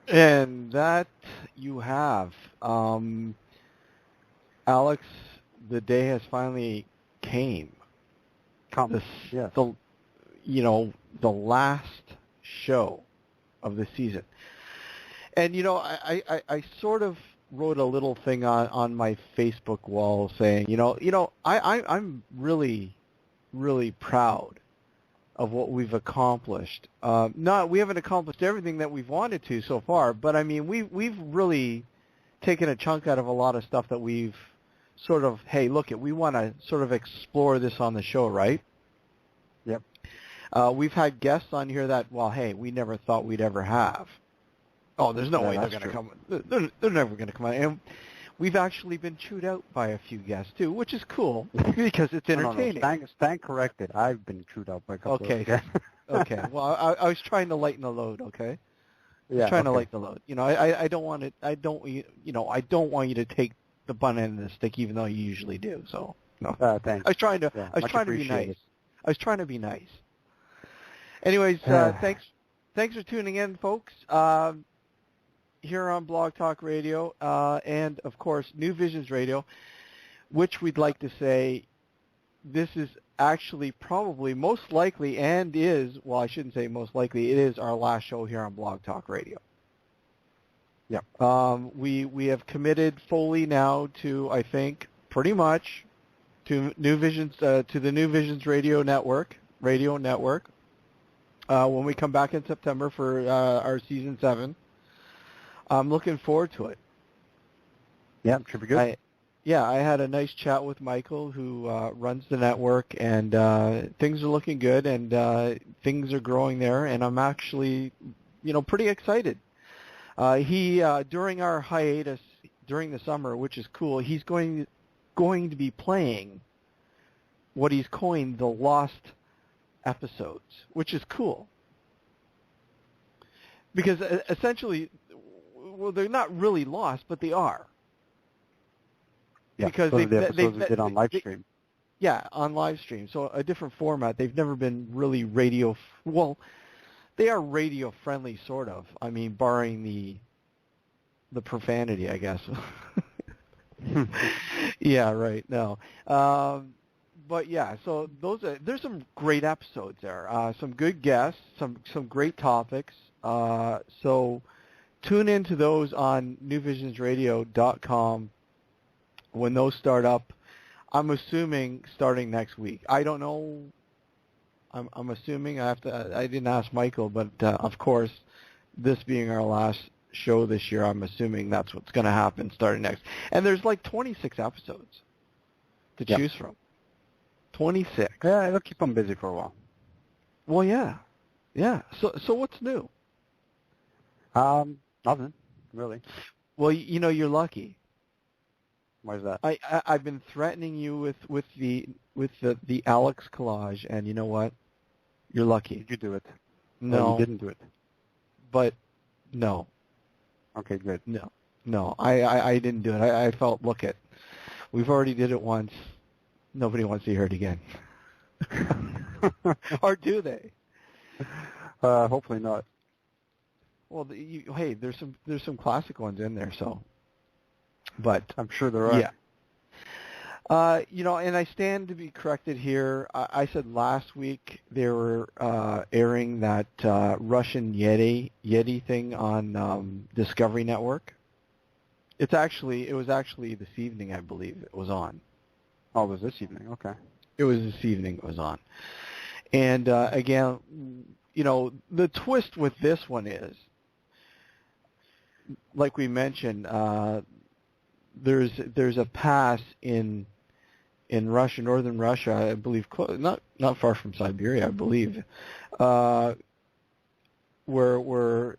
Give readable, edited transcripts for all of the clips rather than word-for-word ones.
And that you have. Alex, the day has finally came. Come. Yes. The last show of the season. And, I sort of wrote a little thing on my Facebook wall saying, I'm really, really proud of what we've accomplished. We haven't accomplished everything that we've wanted to so far, but I mean, we've really taken a chunk out of a lot of stuff that we've sort of, hey, look, we want to sort of explore this on the show, right? Yep. We've had guests on here that, well, hey, we never thought we'd ever have. Oh, there's no way they're going to come. They're never going to come on. And we've actually been chewed out by a few guests too, which is cool because it's entertaining. No. Stan corrected. I've been chewed out by a couple of guests. Okay. Well, I was trying to lighten the load. Okay. Yeah. Trying to lighten the load. I don't want it. I don't want you to take the bun end of the stick, even though you usually do. So no. Thanks. I was trying to. Yeah, I was trying to be nice. I was trying to be nice. Anyways, thanks for tuning in, folks. Here on Blog Talk Radio, and of course New Visions Radio, which we'd like to say this is actually probably most likely and is, well, I shouldn't say most likely, it is our last show here on Blog Talk Radio. Yep. We have committed fully now to, I think, pretty much to New Visions, to the New Visions Radio Network. When we come back in September for our season 7. I'm looking forward to it. Yeah, should be good. I had a nice chat with Michael, who runs the network, and things are looking good, and things are growing there, and I'm actually, pretty excited. He during our hiatus during the summer, which is cool, he's going to be playing what he's coined the lost episodes, which is cool. Because essentially, well, they're not really lost, but they are. Yeah, because those are the episodes we did on live stream. Yeah, on live stream. So a different format. They've never been really radio. Well, they are radio friendly, sort of. I mean, barring the profanity, I guess. Yeah, right. No. But yeah, so there's some great episodes there. Some good guests, some great topics. So tune into those on newvisionsradio.com when those start up. I'm assuming starting next week. I don't know. I'm assuming I didn't ask Michael, but of course, this being our last show this year, I'm assuming that's what's going to happen starting next. And there's like 26 episodes to choose from. 26. Yeah, it'll keep them busy for a while. Well, yeah. So what's new? Nothing, really. Well, you're lucky. Why is that? I've been threatening you with the Alex collage, and you know what? You're lucky. Did you do it? No, you didn't do it. But no. Okay, good. No, I didn't do it. I felt, look it, we've already did it once. Nobody wants to hear it again. Or do they? Hopefully not. Well, hey, there's some classic ones in there, so. But I'm sure there are. Yeah. And I stand to be corrected here. I said last week they were airing that Russian Yeti thing on Discovery Network. It was actually this evening, I believe, it was on. Oh, it was this evening. Okay. It was this evening it was on. And again, the twist with this one is, like we mentioned, there's a pass in Russia, northern Russia, I believe, not far from Siberia, I believe, where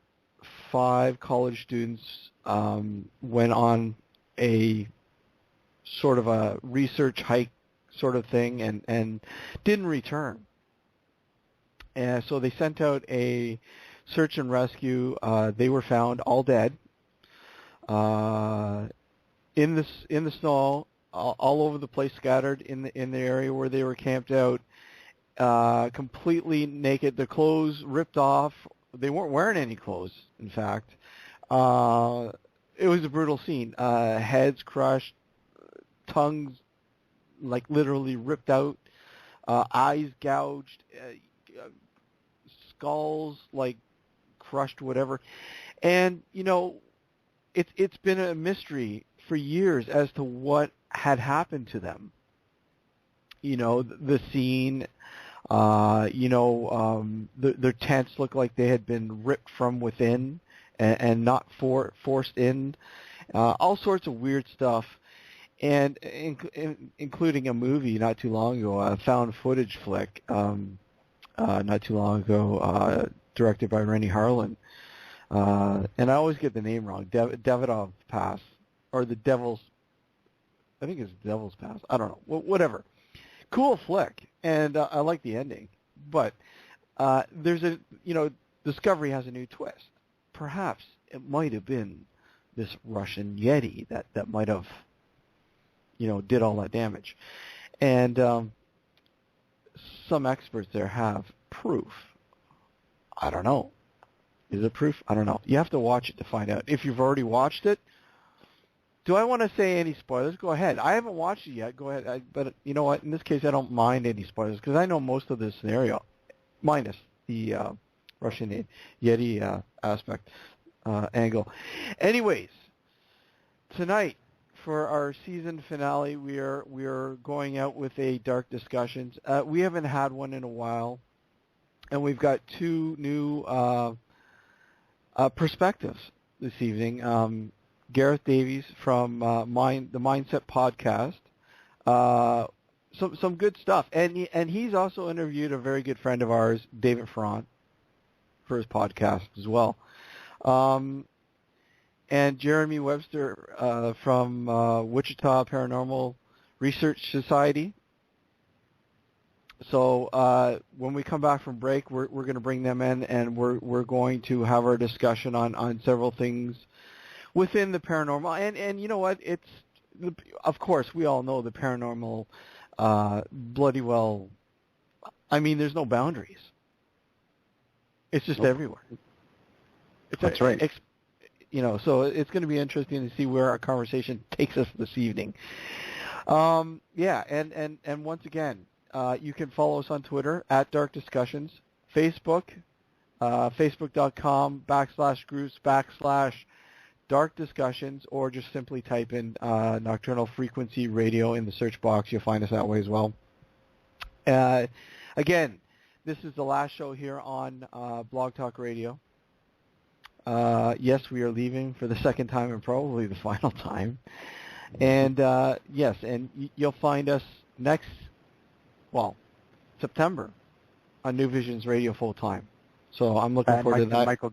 5 college students went on a sort of a research hike sort of thing and didn't return. And so they sent out a search and rescue. They were found all dead in the snow, all over the place, scattered in the area where they were camped out, completely naked. Their clothes ripped off. They weren't wearing any clothes, in fact. It was a brutal scene. Heads crushed, tongues like literally ripped out, eyes gouged, skulls like crushed, whatever. And it's been a mystery for years as to what had happened to them. The scene, their tents looked like they had been ripped from within and not forced in. All sorts of weird stuff. And including a movie not too long ago, a found footage flick not too long ago, directed by Rennie Harlan. And I always get the name wrong, Davies Pass, or the Devil's, I think it's Devil's Pass. I don't know, whatever. Cool flick, and I like the ending. But there's Discovery has a new twist. Perhaps it might have been this Russian Yeti that might have, did all that damage. And some experts there have proof. I don't know. Is it proof? I don't know. You have to watch it to find out. If you've already watched it, do I want to say any spoilers? Go ahead. I haven't watched it yet. Go ahead. But you know what? In this case, I don't mind any spoilers because I know most of the scenario, minus the Russian Yeti aspect, angle. Anyways, tonight, for our season finale, we are going out with a Dark Discussions. We haven't had one in a while, and we've got two new perspectives this evening. Gareth Davies from the Mindset Podcast. Some good stuff, and he's also interviewed a very good friend of ours, David Ferrand, for his podcast as well. And Jeremy Webster from Wichita Paranormal Research Society. So when we come back from break, we're going to bring them in, and we're going to have our discussion on several things within the paranormal. And you know what? Of course, we all know the paranormal bloody well. I mean, there's no boundaries. It's just everywhere. That's right. So it's going to be interesting to see where our conversation takes us this evening. And once again, you can follow us on Twitter at Dark Discussions, Facebook, facebook.com/groups/Dark Discussions, or just simply type in Nocturnal Frequency Radio in the search box. You'll find us that way as well. Again, this is the last show here on Blog Talk Radio. Yes, we are leaving for the second time and probably the final time. And yes, and you'll find us September on New Visions Radio full time. So I'm looking forward to that. Michael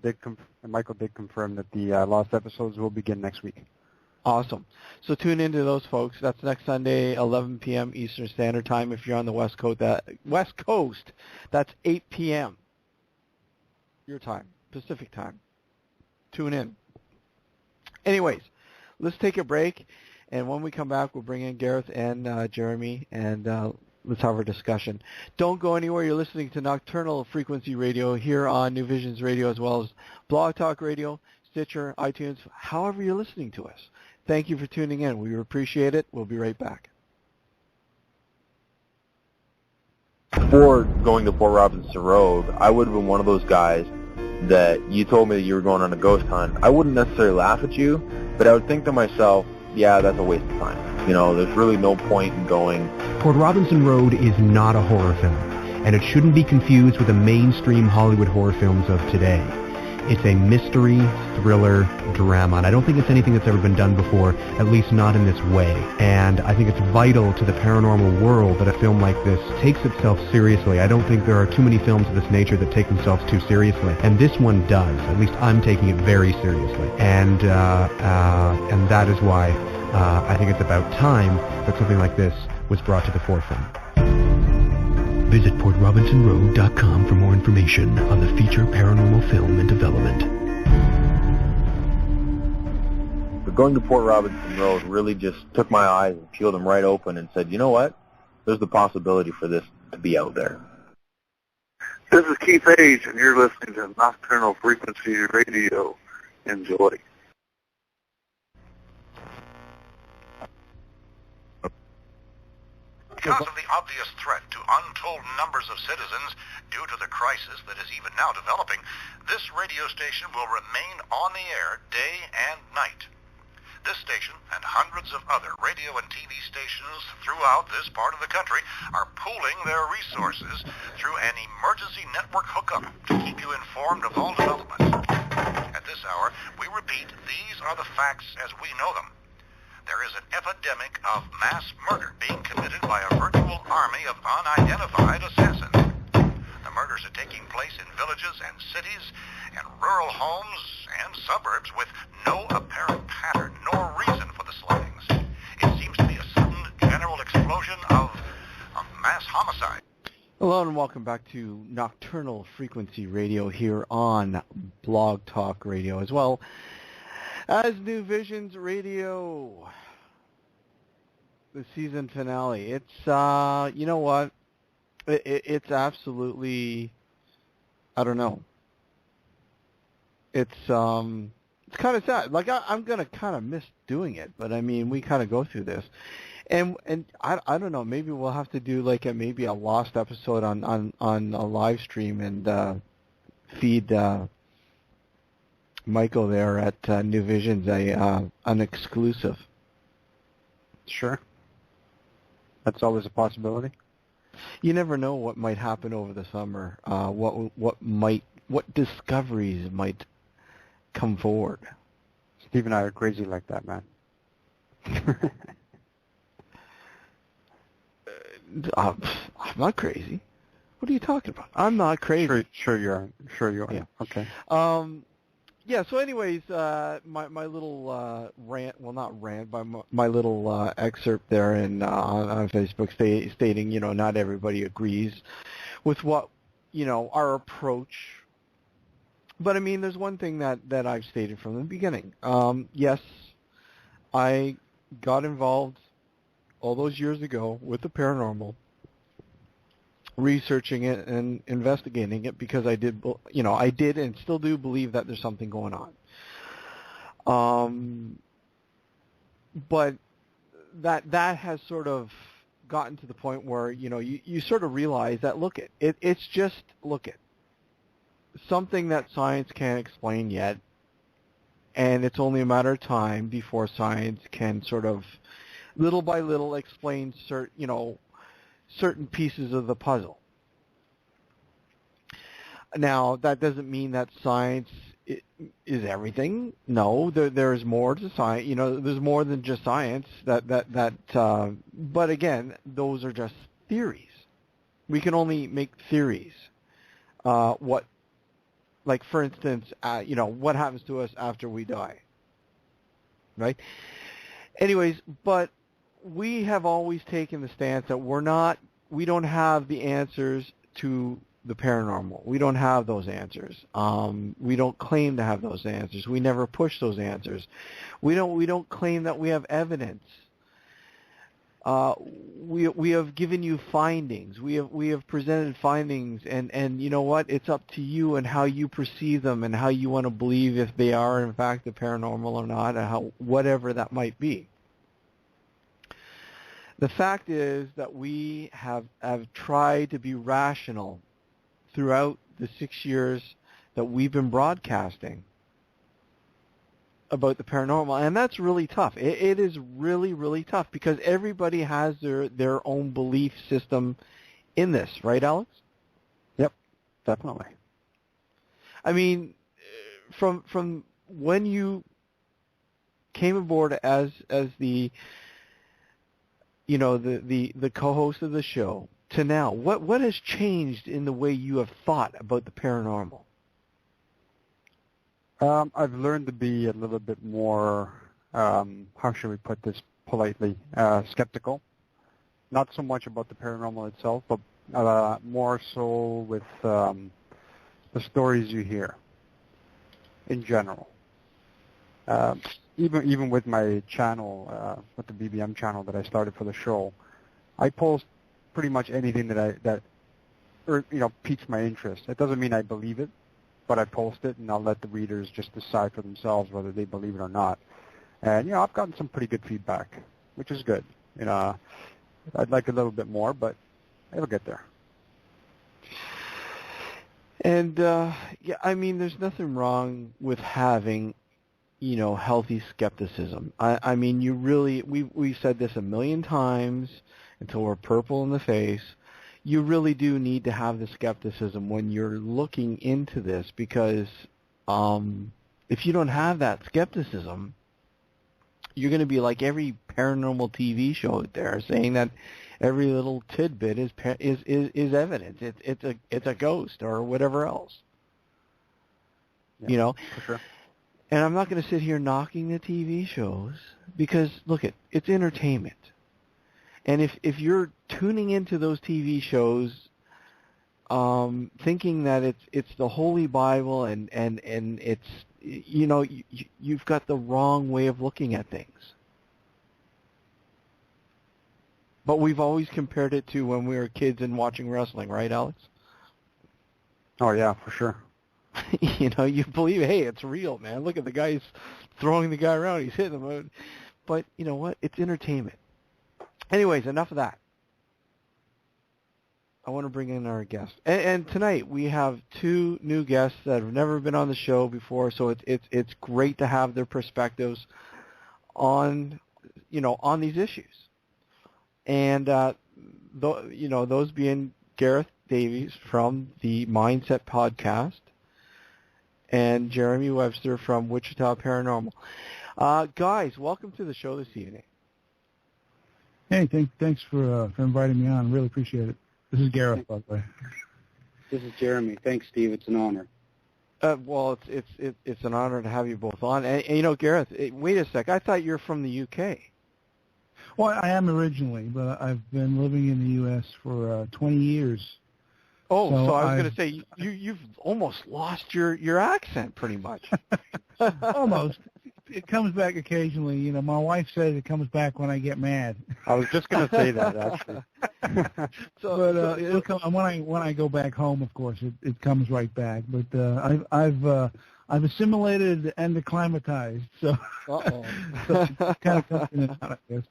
did confirm that the lost episodes will begin next week. Awesome. So tune into those, folks. That's next Sunday, 11 p.m. Eastern Standard Time. If you're on the West Coast, that's 8 p.m. your time, Pacific time. Tune in. Anyways, let's take a break, and when we come back, we'll bring in Gareth and Jeremy, and let's have our discussion. Don't go anywhere. You're listening to Nocturnal Frequency Radio here on New Visions Radio, as well as Blog Talk Radio, Stitcher, iTunes, however you're listening to us. Thank you for tuning in. We appreciate it. We'll be right back. Before going to Port Robinson Road, I would have been one of those guys that you told me that you were going on a ghost hunt. I wouldn't necessarily laugh at you, but I would think to myself, yeah, that's a waste of time. There's really no point in going. Port Robinson Road is not a horror film, and it shouldn't be confused with the mainstream Hollywood horror films of today. It's a mystery, thriller, drama, and I don't think it's anything that's ever been done before, at least not in this way. And I think it's vital to the paranormal world that a film like this takes itself seriously. I don't think there are too many films of this nature that take themselves too seriously, and this one does. At least I'm taking it very seriously, and that is why I think it's about time that something like this was brought to the forefront. Visit PortRobinsonRoad.com for more information on the feature paranormal film in development. But going to Port Robinson Road really just took my eyes and peeled them right open and said, you know what? There's the possibility for this to be out there. This is Keith Hayes, and you're listening to Nocturnal Frequency Radio. Enjoy. Because of the obvious threat to untold numbers of citizens due to the crisis that is even now developing, this radio station will remain on the air day and night. This station and hundreds of other radio and TV stations throughout this part of the country are pooling their resources through an emergency network hookup to keep you informed of all developments. At this hour, we repeat, these are the facts as we know them. There is an epidemic of mass murder being committed by a virtual army of unidentified assassins. The murders are taking place in villages and cities and rural homes and suburbs with no apparent pattern nor reason for the slayings. It seems to be a sudden general explosion of mass homicide. Hello and welcome back to Nocturnal Frequency Radio here on Blog Talk Radio, as well as New Visions Radio, the season finale. It's, you know what? It's absolutely, I don't know. It's kind of sad. Like, I'm going to kind of miss doing it, but I mean, we kind of go through this. And I don't know, maybe we'll have to do like maybe a lost episode on a live stream and feed Michael there at New Visions an exclusive. Sure. That's always a possibility. You never know what might happen over the summer. What discoveries might come forward. Steve and I are crazy like that, man. I'm not crazy. What are you talking about? I'm not crazy. Sure you are. Sure you are. Yeah. Okay. Yeah, so anyways, my little rant, well, not rant, but my little excerpt there on Facebook stating, you know, not everybody agrees with what, you know, our approach. But, I mean, there's one thing that I've stated from the beginning. Yes, I got involved all those years ago with the paranormal, researching it and investigating it because I did and still do believe that there's something going on. But that has sort of gotten to the point where, you know, you sort of realize that, it's just something that science can't explain yet, and it's only a matter of time before science can sort of little by little explain certain pieces of the puzzle. Now, that doesn't mean that science is everything. No, there's more to science. You know, there's more than just science. But again, those are just theories. We can only make theories. Like for instance, you know, what happens to us after we die, right? Anyways, but we have always taken the stance that we don't have the answers to the paranormal. We don't have those answers. We don't claim to have those answers. We never push those answers. We don't claim that we have evidence. We have given you findings. We have presented findings, and you know what? It's up to you and how you perceive them and how you want to believe if they are in fact the paranormal or not, and whatever that might be. The fact is that we have tried to be rational throughout the 6 years that we've been broadcasting about the paranormal, and that's really tough. It is really, really tough because everybody has their own belief system in this, right, Alex? Yep, definitely. I mean, from when you came aboard as the you know, the co-host of the show to now, what has changed in the way you have thought about the paranormal? I've learned to be a little bit more, how should we put this politely, skeptical. Not so much about the paranormal itself, but more so with the stories you hear in general. Even with my channel, with the BBM channel that I started for the show, I post pretty much anything that piques my interest. It doesn't mean I believe it, but I post it, and I'll let the readers just decide for themselves whether they believe it or not. And I've gotten some pretty good feedback, which is good. I'd like a little bit more, but it'll get there. And I mean, there's nothing wrong with having, healthy skepticism. I mean, you really, we've said this a million times until we're purple in the face. You really do need to have the skepticism when you're looking into this, because if you don't have that skepticism, you're going to be like every paranormal TV show out there, saying that every little tidbit is evidence. It's a ghost or whatever else. Yeah, for sure. And I'm not going to sit here knocking the TV shows, because look, it's entertainment. And if you're tuning into those TV shows, thinking that it's the Holy Bible and it's, you've got the wrong way of looking at things. But we've always compared it to when we were kids and watching wrestling, right, Alex? Oh yeah, for sure. You believe, hey, it's real, man. Look at the guy, he's throwing the guy around, he's hitting him. But you know what? It's entertainment. Anyways, enough of that. I want to bring in our guests. And tonight we have two new guests that have never been on the show before, so it's great to have their perspectives on these issues. And those being Gareth Davies from the Mindset Podcast and Jeremy Webster from Wichita Paranormal. Guys, welcome to the show this evening. Hey, thanks for inviting me on. Really appreciate it. This is Gareth, by the way. This is Jeremy. Thanks, Steve. It's an honor. Well, it's an honor to have you both on. And Gareth, wait a sec. I thought you're from the UK. Well, I am originally, but I've been living in the U.S. for 20 years. Oh, so I was going to say you've almost lost your accent, pretty much. Almost. It comes back occasionally. My wife says it comes back when I get mad. I was just going to say that, actually. It'll come when I go back home. Of course, it comes right back. But I've assimilated and acclimatized, so, so it kind of comes in and out, I guess.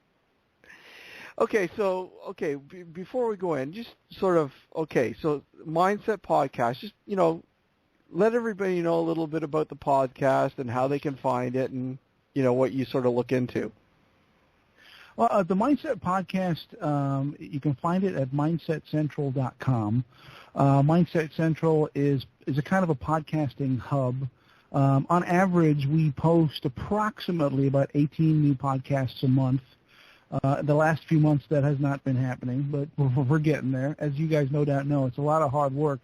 Okay, before we go in, just sort of, so Mindset Podcast, just, let everybody know a little bit about the podcast and how they can find it and, what you sort of look into. Well, the Mindset Podcast, you can find it at mindsetcentral.com. Mindset Central is a kind of a podcasting hub. On average, we post approximately about 18 new podcasts a month. The last few months that has not been happening, but we're getting there. As you guys no doubt know, it's a lot of hard work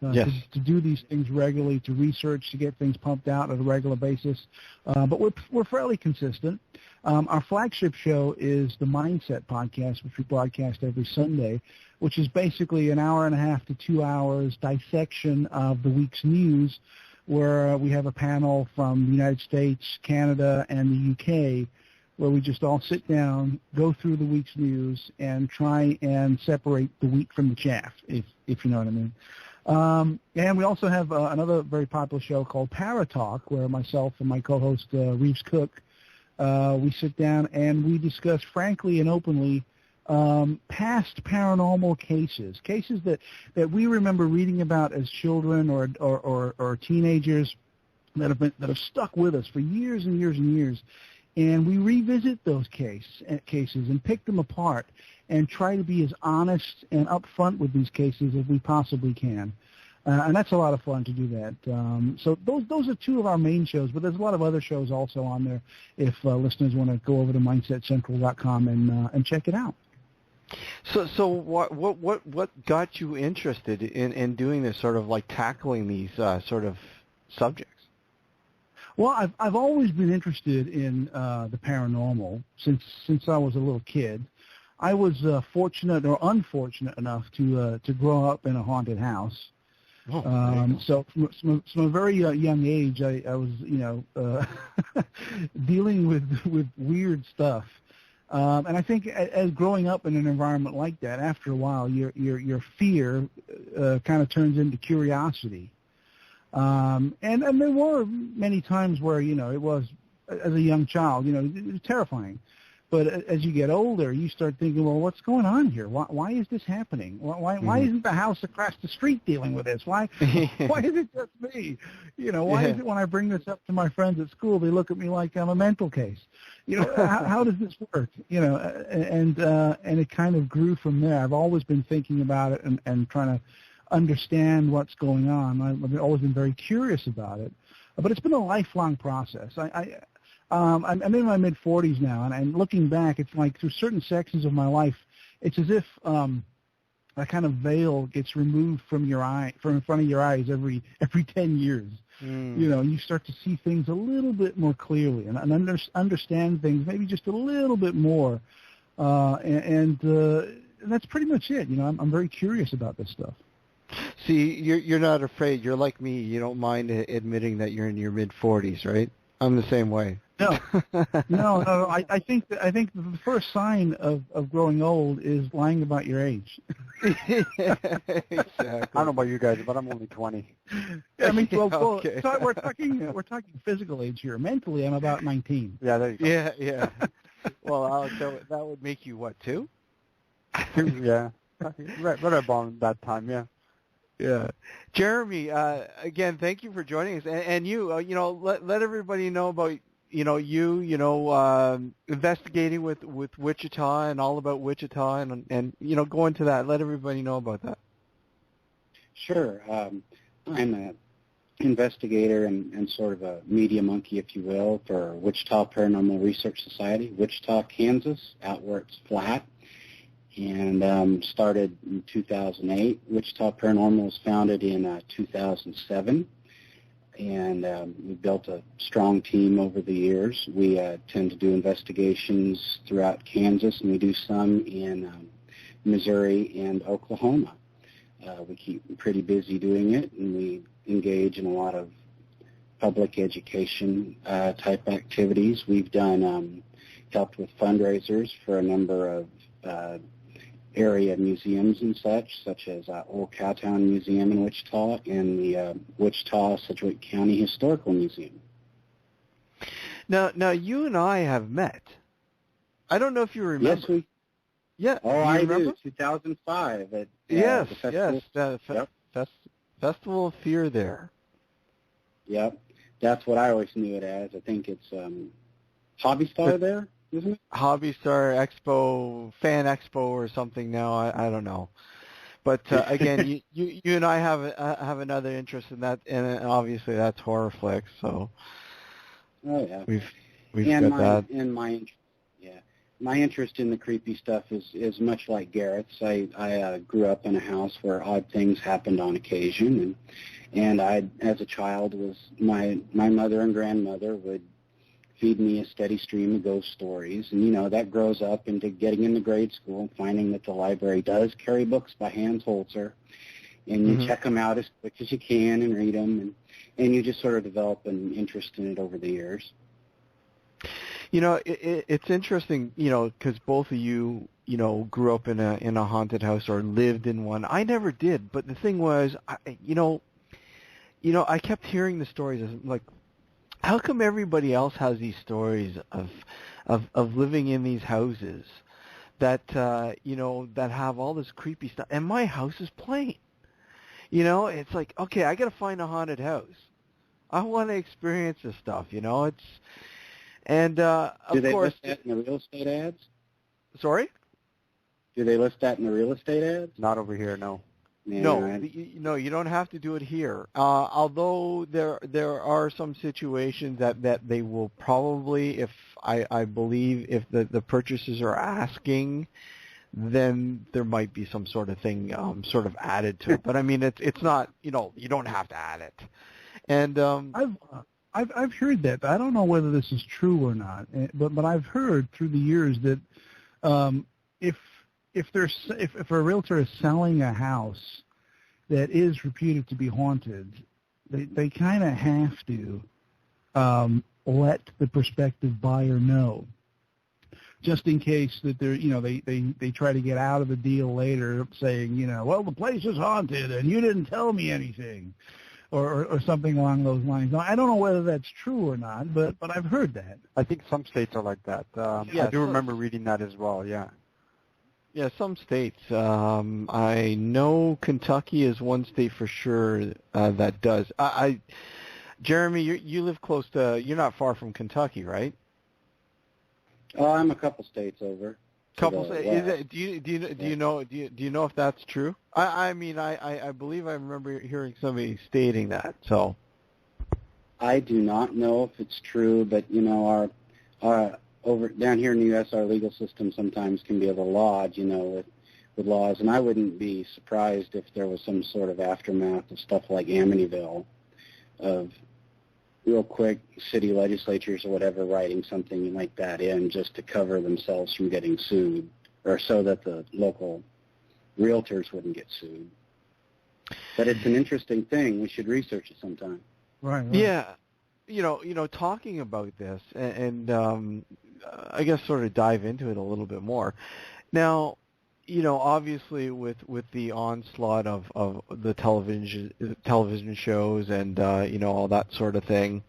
to do these things regularly, to research, to get things pumped out on a regular basis. But we're fairly consistent. Our flagship show is the Mindset Podcast, which we broadcast every Sunday, which is basically an hour and a half to 2 hours dissection of the week's news, where we have a panel from the United States, Canada, and the UK, where we just all sit down, go through the week's news, and try and separate the wheat from the chaff, if you know what I mean. And we also have another very popular show called Paratalk, where myself and my co-host Reeves Cook, we sit down and we discuss frankly and openly past paranormal cases that we remember reading about as children or teenagers that have stuck with us for years and years and years. And we revisit those cases and pick them apart and try to be as honest and upfront with these cases as we possibly can. And that's a lot of fun to do that. So those are two of our main shows, but there's a lot of other shows also on there if listeners want to go over to mindsetcentral.com and check it out. So what got you interested in doing this, sort of like tackling these sort of subjects? Well, I've always been interested in the paranormal since I was a little kid. I was fortunate or unfortunate enough to grow up in a haunted house. So from a very young age, I was dealing with weird stuff. And I think as growing up in an environment like that, after a while, your fear kind of turns into curiosity. And there were many times where, it was, as a young child, it was terrifying. But as you get older, you start thinking, well, what's going on here? Why is this happening? Why isn't the house across the street dealing with this? Why is it just me? Why is it when I bring this up to my friends at school, they look at me like I'm a mental case? How does this work? And it kind of grew from there. I've always been thinking about it and trying to understand what's going on. I've always been very curious about it. But it's been a lifelong process. I'm in my mid-40s now, and looking back, it's like through certain sections of my life, it's as if a kind of veil gets removed from in front of your eyes every 10 years. You start to see things a little bit more clearly and understand things maybe just a little bit more, and that's pretty much it. I'm very curious about this stuff. See, you're not afraid. You're like me. You don't mind admitting that you're in your mid-40s, right? I'm the same way. No. I think the first sign of growing old is lying about your age. Exactly. I don't know about you guys, but I'm only 20. I mean, Okay. So we're talking physical age here. Mentally, I'm about 19. Yeah, there you go. Yeah. Well, that would make you what, 2? Yeah. Right about that time, yeah. Yeah, Jeremy. Again, thank you for joining us, and you. Let everybody know about you. Investigating with Wichita and all about Wichita, and go into that. Let everybody know about that. Sure. I'm an investigator and sort of a media monkey, if you will, for Wichita Paranormal Research Society, Wichita, Kansas, out where it's flat. And started in 2008. Wichita Paranormal was founded in 2007, and we built a strong team over the years. We tend to do investigations throughout Kansas, and we do some in Missouri and Oklahoma. We keep pretty busy doing it, and we engage in a lot of public education type activities. We've done helped with fundraisers for a number of area museums and such as Old Cowtown Museum in Wichita and the Wichita Sedgwick County Historical Museum. Now you and I have met. I don't know if you remember. Yes, Yeah. I remember? do. 2005 at yes, the festival. Yes, Festival of Fear there. Yep, that's what I always knew it as. I think it's Hobby Star there. Isn't it? Hobby Star Expo, Fan Expo, or something now. I don't know, but again, you and I have another interest in that, and obviously that's horror flicks. So, oh yeah, we've got that. And my interest in the creepy stuff is much like Gareth's. I grew up in a house where odd things happened on occasion, and I, as a child, was my mother and grandmother would feed me a steady stream of ghost stories. And, that grows up into getting into grade school and finding that the library does carry books by Hans Holzer. And you check them out as quick as you can and read them. And you just sort of develop an interest in it over the years. It's interesting, because both of you, grew up in a haunted house or lived in one. I never did. But the thing was, I kept hearing the stories like, how come everybody else has these stories of living in these houses that that have all this creepy stuff, and my house is plain? It's like, okay, I got to find a haunted house. I want to experience this stuff. It's and of Do they course. list that in the real estate ads? Sorry? Do they list that in the real estate ads? Not over here, no. Yeah, No, you don't have to do it here. Although there are some situations that they will probably, if I believe, if the purchasers are asking, then there might be some sort of thing sort of added to it. But I mean, it's not, you don't have to add it. And I've heard that. I don't know whether this is true or not, but I've heard through the years that if a realtor is selling a house that is reputed to be haunted, they kind of have to let the prospective buyer know, just in case that they try to get out of the deal later, saying, well, the place is haunted and you didn't tell me anything. or something along those lines. Now, I don't know whether that's true or not, but I've heard that. I think some states are like that. I do remember reading that as well, yeah. Yeah, some states. I know Kentucky is one state for sure that does. Jeremy, you live close to. You're not far from Kentucky, right? Oh, I'm a couple states over. Couple states. Do you know if that's true? I mean, I believe I remember hearing somebody stating that. So. I do not know if it's true, but our over down here in the U.S., our legal system sometimes can be a little odd, with laws, and I wouldn't be surprised if there was some sort of aftermath of stuff like Amityville, of real quick city legislatures or whatever writing something like that in just to cover themselves from getting sued, or so that the local realtors wouldn't get sued. But it's an interesting thing. We should research it sometime. Right. Yeah. Talking about this and I guess sort of dive into it a little bit more. Now, obviously with the onslaught of the television shows and all that sort of thing,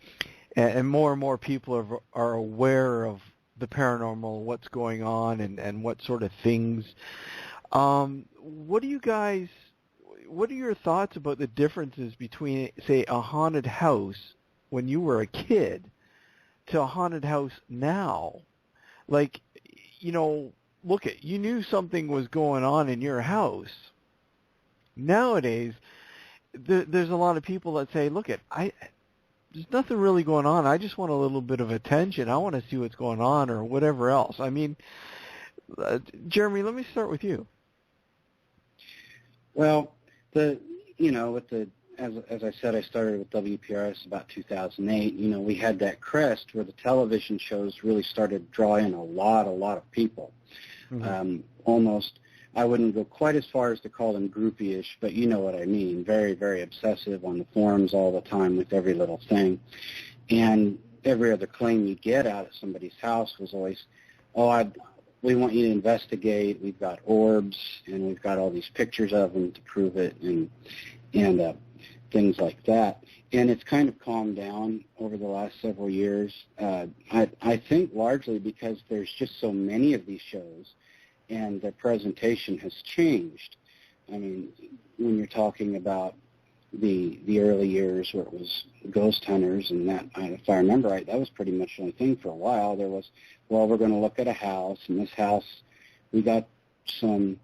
and more people are aware of the paranormal, what's going on, and what sort of things. What are your thoughts about the differences between, say, a haunted house when you were a kid to a haunted house now? Like, look at, you knew something was going on in your house. Nowadays, there's a lot of people that say, look at, there's nothing really going on. I just want a little bit of attention. I want to see what's going on or whatever else. I mean, Jeremy, let me start with you. Well, as I said, I started with WPRS about 2008. We had that crest where the television shows really started drawing a lot of people. Mm-hmm. Almost, I wouldn't go quite as far as to call them groupie-ish, but you know what I mean. Very, very obsessive on the forums all the time with every little thing. And every other claim you get out at somebody's house was always, we want you to investigate. We've got orbs, and we've got all these pictures of them to prove it, and things like that. And it's kind of calmed down over the last several years. I think largely because there's just so many of these shows, and the presentation has changed. I mean, when you're talking about the early years where it was ghost hunters, and that, if I remember right, that was pretty much the only thing for a while. There was, we're going to look at a house, and this house, we got some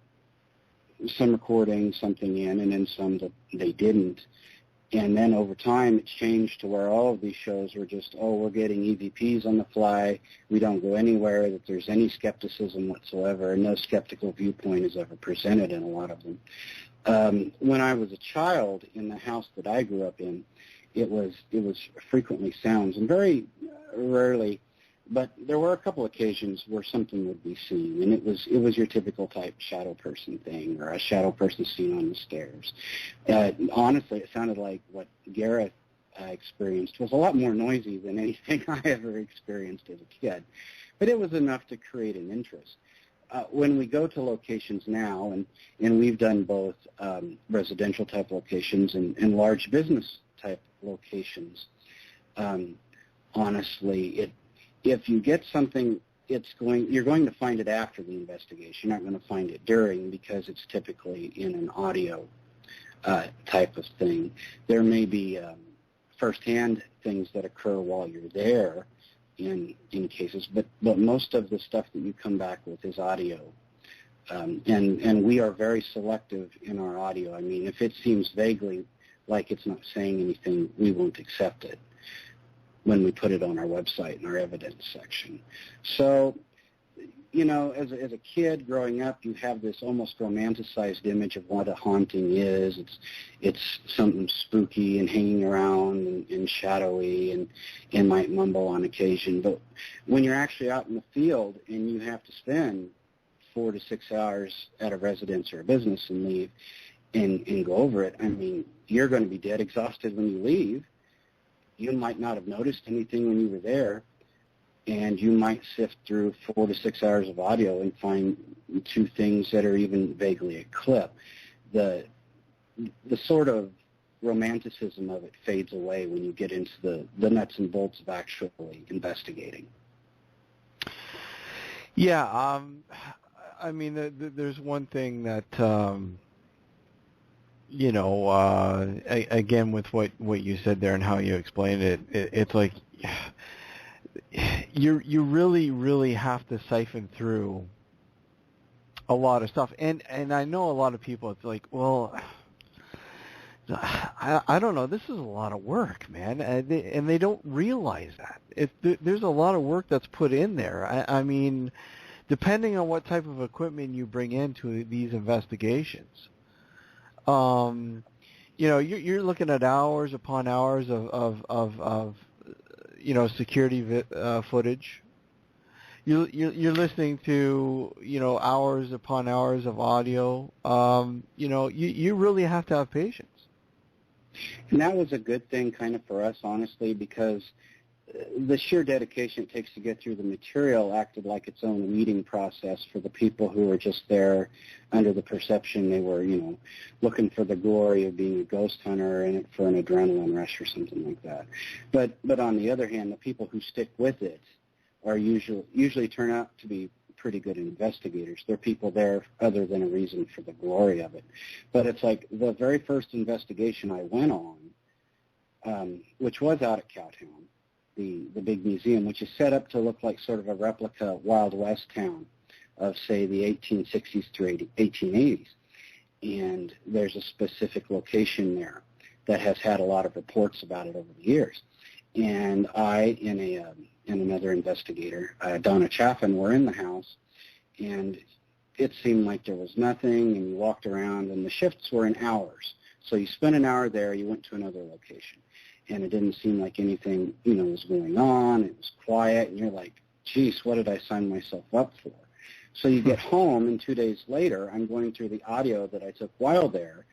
recording, something in, and then some that they didn't. And then over time, it's changed to where all of these shows were just, we're getting EVPs on the fly. We don't go anywhere that there's any skepticism whatsoever, and no skeptical viewpoint is ever presented in a lot of them. When I was a child, in the house that I grew up in, it was frequently sounds, and very rarely, but there were a couple occasions where something would be seen, and it was your typical type shadow person thing, or a shadow person seen on the stairs. Honestly, it sounded like what Gareth experienced was a lot more noisy than anything I ever experienced as a kid, but it was enough to create an interest. When we go to locations now, and we've done both residential type locations and large business type locations, honestly, if you get something, you're going to find it after the investigation. You're not going to find it during, because it's typically in an audio type of thing. There may be firsthand things that occur while you're there in cases, but most of the stuff that you come back with is audio. And we are very selective in our audio. I mean, if it seems vaguely like it's not saying anything, we won't accept it when we put it on our website in our evidence section. So, as a kid growing up, you have this almost romanticized image of what a haunting is. It's something spooky and hanging around and shadowy and might mumble on occasion. But when you're actually out in the field and you have to spend 4 to 6 hours at a residence or a business and leave and go over it, I mean, you're going to be dead exhausted when you leave. You might not have noticed anything when you were there, and you might sift through 4 to 6 hours of audio and find 2 things that are even vaguely a clip. The sort of romanticism of it fades away when you get into the nuts and bolts of actually investigating. Yeah, I mean, there's one thing that, again, with what you said there and how you explained it, it's like you really have to siphon through a lot of stuff. And I know a lot of people, it's like, well, I don't know, this is a lot of work, man, and they don't realize that. There's a lot of work that's put in there. I mean, depending on what type of equipment you bring into these investigations, you're looking at hours upon hours of security footage. You're listening to hours upon hours of audio. You really have to have patience. And that was a good thing kind of for us, honestly, because the sheer dedication it takes to get through the material acted like its own weeding process for the people who were just there under the perception they were, looking for the glory of being a ghost hunter and for an adrenaline rush or something like that. But on the other hand, the people who stick with it are usually turn out to be pretty good investigators. They're people there other than a reason for the glory of it. But it's like the very first investigation I went on, which was out at Cowtown, the big museum, which is set up to look like sort of a replica Wild West town of, say, the 1860s through 1880s. And there's a specific location there that has had a lot of reports about it over the years. And I, and another investigator, Donna Chaffin, were in the house, and it seemed like there was nothing, and you walked around, and the shifts were in hours. So you spent an hour there, you went to another location, and it didn't seem like anything, was going on. It was quiet, and you're like, geez, what did I sign myself up for? So you get home, and 2 days later, I'm going through the audio that I took while there,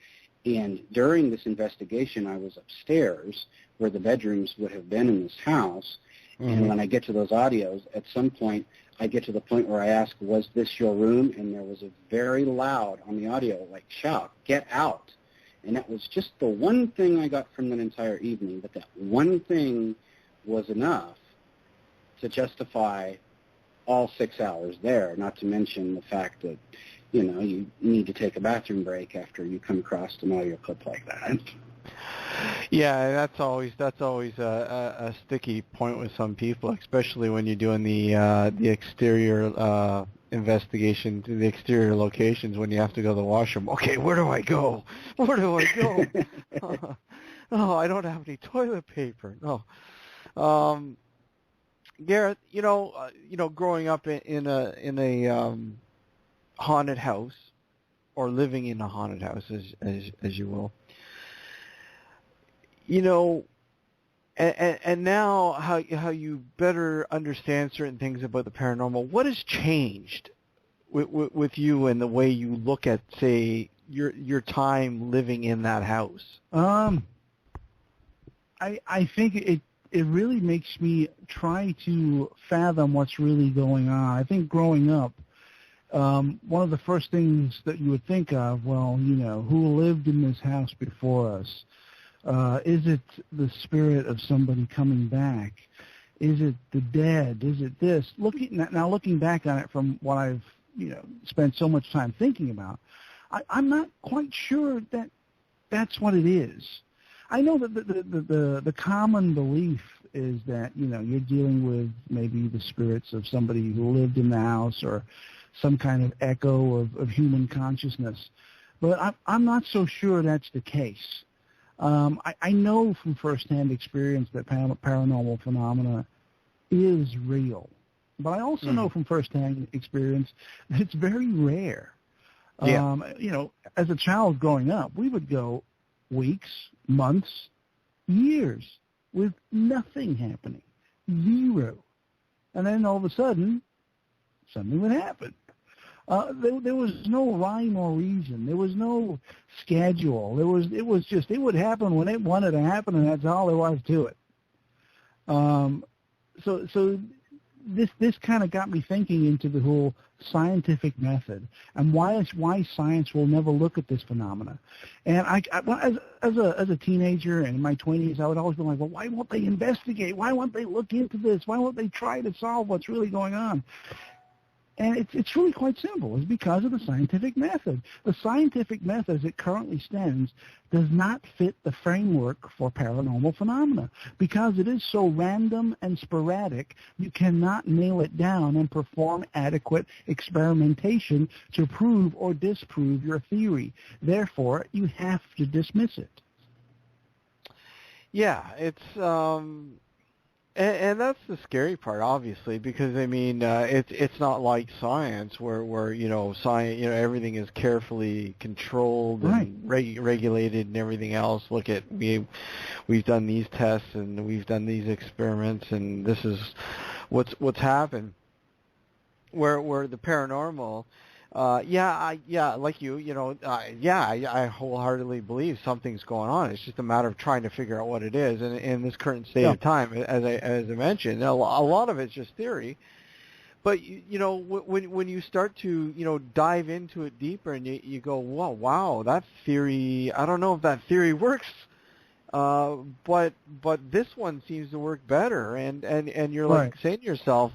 and during this investigation, I was upstairs where the bedrooms would have been in this house. Mm-hmm. And when I get to those audios, at some point, I get to the point where I ask, was this your room? And there was a very loud on the audio, like, shout, get out. And that was just the one thing I got from that entire evening, but that one thing was enough to justify all 6 hours there, not to mention the fact that, you need to take a bathroom break after you come across an audio clip like that. Yeah, that's always a sticky point with some people, especially when you're doing the exterior investigation to the exterior locations when you have to go to the washroom. Okay, where do I go? Where do I go? Oh, I don't have any toilet paper. No. Gareth, growing up in a haunted house, or living in a haunted house, as you will. And now how you better understand certain things about the paranormal. What has changed with you and the way you look at, say, your time living in that house? I think it really makes me try to fathom what's really going on. I think growing up, one of the first things that you would think of, who lived in this house before us? Is it the spirit of somebody coming back? Is it the dead? Is it this? Looking back on it from what I've spent so much time thinking about, I'm not quite sure that that's what it is. I know that the common belief is that you're dealing with maybe the spirits of somebody who lived in the house or some kind of echo of human consciousness, but I'm not so sure that's the case. I know from firsthand experience that paranormal phenomena is real, but I also know from firsthand experience that it's very rare. Yeah. As a child growing up, we would go weeks, months, years with nothing happening, zero, and then all of a sudden, something would happen. There was no rhyme or reason. There was no schedule. It would happen when it wanted to happen, and that's all there was to it. So this kind of got me thinking into the whole scientific method and why science will never look at this phenomena. And as a teenager and in my 20s, I would always be like, well, why won't they investigate? Why won't they look into this? Why won't they try to solve what's really going on? And it's really quite simple. It's because of the scientific method. The scientific method as it currently stands does not fit the framework for paranormal phenomena. Because it is so random and sporadic, you cannot nail it down and perform adequate experimentation to prove or disprove your theory. Therefore, you have to dismiss it. Yeah, it's... And that's the scary part, obviously, because I mean, it's not like science where science, everything is carefully controlled and regulated and everything else. Look at we've done these tests and we've done these experiments and this is what's happened. Where the paranormal. Like I wholeheartedly believe something's going on. It's just a matter of trying to figure out what it is. And in this current state of time, as I mentioned, a lot of it's just theory. But when you start to dive into it deeper and you go, wow, that theory. I don't know if that theory works. But this one seems to work better. And you're like saying to yourself,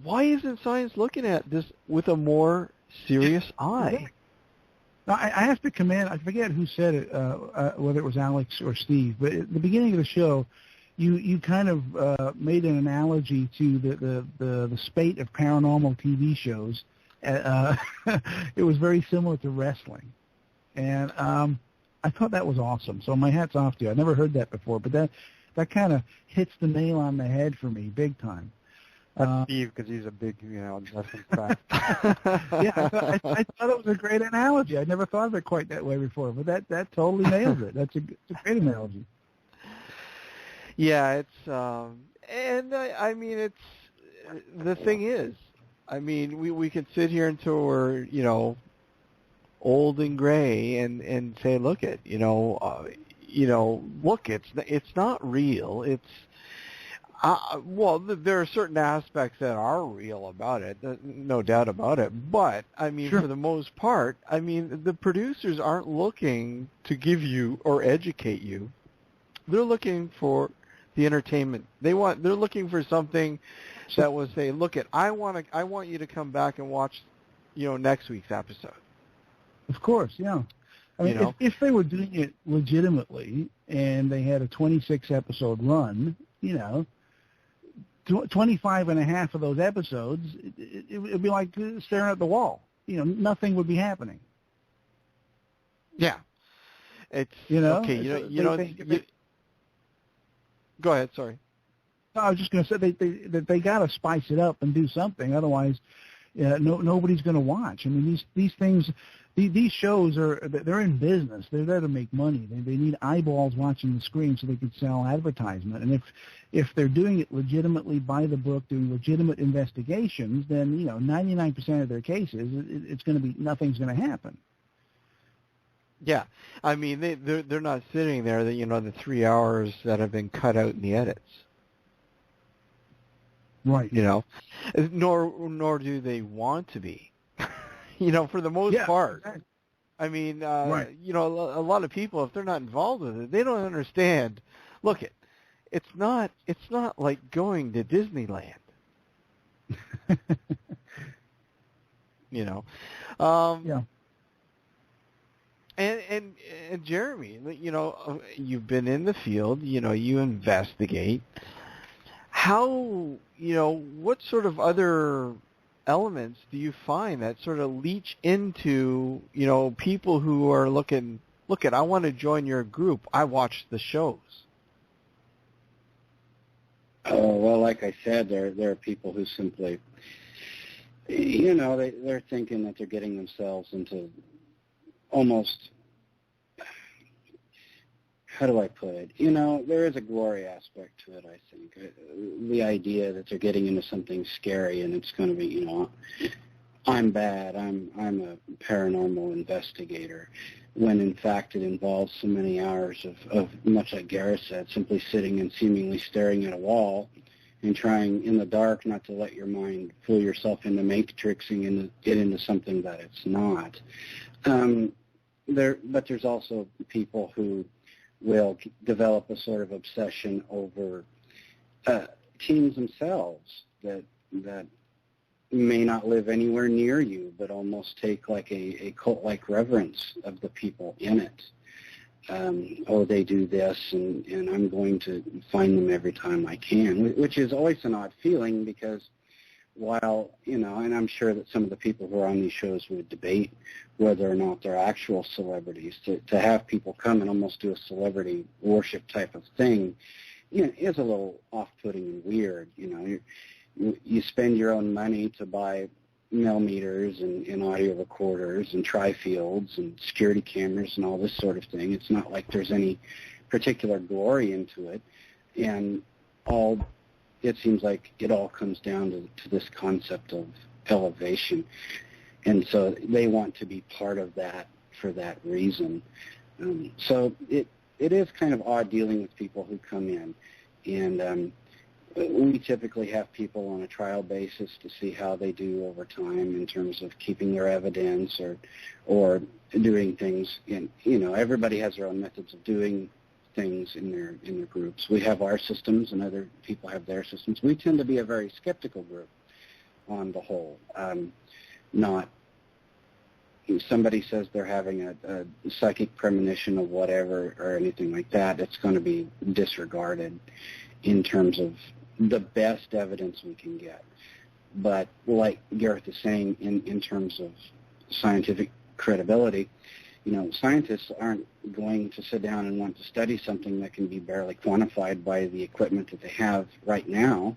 why isn't science looking at this with a more serious eye? Now, I have to commend, I forget who said it, whether it was Alex or Steve, but at the beginning of the show, you kind of made an analogy to the spate of paranormal TV shows. It was very similar to wrestling. And I thought that was awesome. So my hat's off to you. I never heard that before, but that kind of hits the nail on the head for me, big time. That's Steve, because he's a big, wrestling fan. Yeah, I thought it was a great analogy. I never thought of it quite that way before, but that totally nails it. It's a great analogy. Yeah, it's and I mean, it's the thing is, I mean, we could sit here until we're old and gray and say, look at look, it's not real. It's there are certain aspects that are real about it, no doubt about it. But, I mean, for the most part, I mean, the producers aren't looking to give you or educate you. They're looking for the entertainment. They're looking for something that will say, look, I want you to come back and watch, next week's episode. Of course, yeah. I mean, if they were doing it legitimately and they had a 26-episode run, 25 and a half of those episodes, it would be like staring at the wall. Nothing would be happening. Yeah. It's, okay, go ahead, sorry. No, I was just going to say they got to spice it up and do something. Otherwise, nobody's going to watch. I mean, these things, these shows they're in business. They're there to make money. They need eyeballs watching the screen so they can sell advertisement. And if they're doing it legitimately by the book, doing legitimate investigations, then 99% of their cases, it's going to be nothing's going to happen. Yeah, I mean they're not sitting there the 3 hours that have been cut out in the edits. Right. Nor do they want to be. For the most part. Exactly. I mean, a lot of people, if they're not involved with it, they don't understand. Look, it's not like going to Disneyland. Yeah. And Jeremy, you've been in the field. You investigate. How, what sort of other elements do you find that sort of leach into, people who are looking, I want to join your group. I watch the shows. Well, like I said, there are people who simply, they're thinking that they're getting themselves into almost, how do I put it? There is a glory aspect to it, I think. The idea that they're getting into something scary and it's going to be, I'm bad, I'm a paranormal investigator, when in fact it involves so many hours of much like Gareth said, simply sitting and seemingly staring at a wall and trying in the dark not to let your mind fool yourself into matrixing it into something that it's not. But there's also people who will develop a sort of obsession over teams themselves that may not live anywhere near you, but almost take like a cult-like reverence of the people in it. They do this, and I'm going to find them every time I can, which is always an odd feeling because while, and I'm sure that some of the people who are on these shows would debate whether or not they're actual celebrities, to have people come and almost do a celebrity worship type of thing, is a little off-putting and weird. You spend your own money to buy millimeters and audio recorders and tri-fields and security cameras and all this sort of thing. It's not like there's any particular glory into it. And it seems like it all comes down to this concept of elevation. And so they want to be part of that for that reason. So it is kind of odd dealing with people who come in. And we typically have people on a trial basis to see how they do over time in terms of keeping their evidence or doing things. Everybody has their own methods of doing things in their groups. We have our systems, and other people have their systems. We tend to be a very skeptical group on the whole. Not somebody says they're having a psychic premonition of whatever or anything like that, it's going to be disregarded in terms of the best evidence we can get. But like Gareth is saying, in terms of scientific credibility, scientists aren't going to sit down and want to study something that can be barely quantified by the equipment that they have right now.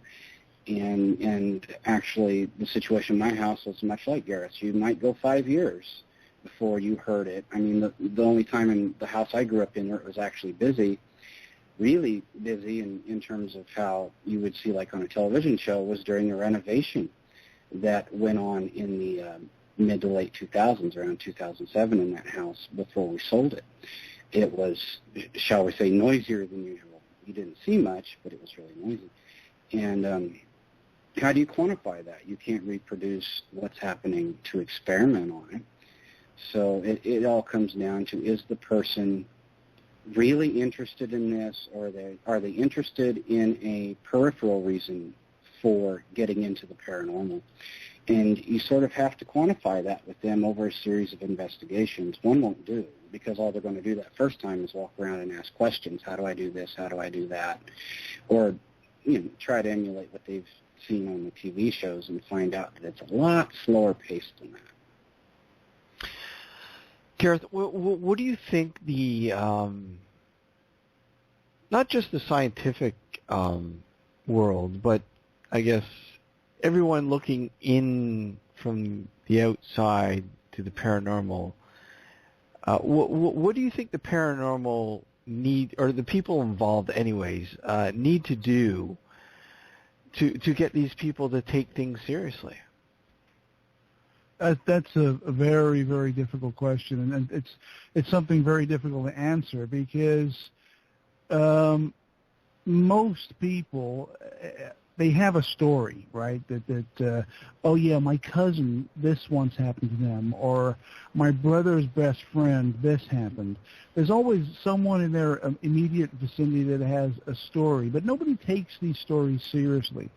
And actually, the situation in my house was much like Gareth's. You might go 5 years before you heard it. I mean, the only time in the house I grew up in where it was actually busy, really busy in terms of how you would see like on a television show, was during a renovation that went on in the mid to late 2000s, around 2007 in that house before we sold it. It was, shall we say, noisier than usual. You didn't see much, but it was really noisy. And how do you quantify that? You can't reproduce what's happening to experiment on it. So it all comes down to, is the person really interested in this, or are they interested in a peripheral reason for getting into the paranormal? And you sort of have to quantify that with them over a series of investigations. One won't do, because all they're going to do that first time is walk around and ask questions. How do I do this? How do I do that? Or try to emulate what they've seen on the TV shows and find out that it's a lot slower paced than that. Gareth, what do you think the, not just the scientific world, but I guess everyone looking in from the outside to the paranormal, what do you think the paranormal need, or the people involved anyways, need to do to get these people to take things seriously? That's a very, very difficult question, and it's something very difficult to answer, because most people, they have a story, right? That oh yeah, my cousin, this once happened to them, or my brother's best friend, this happened. There's always someone in their immediate vicinity that has a story, but nobody takes these stories seriously.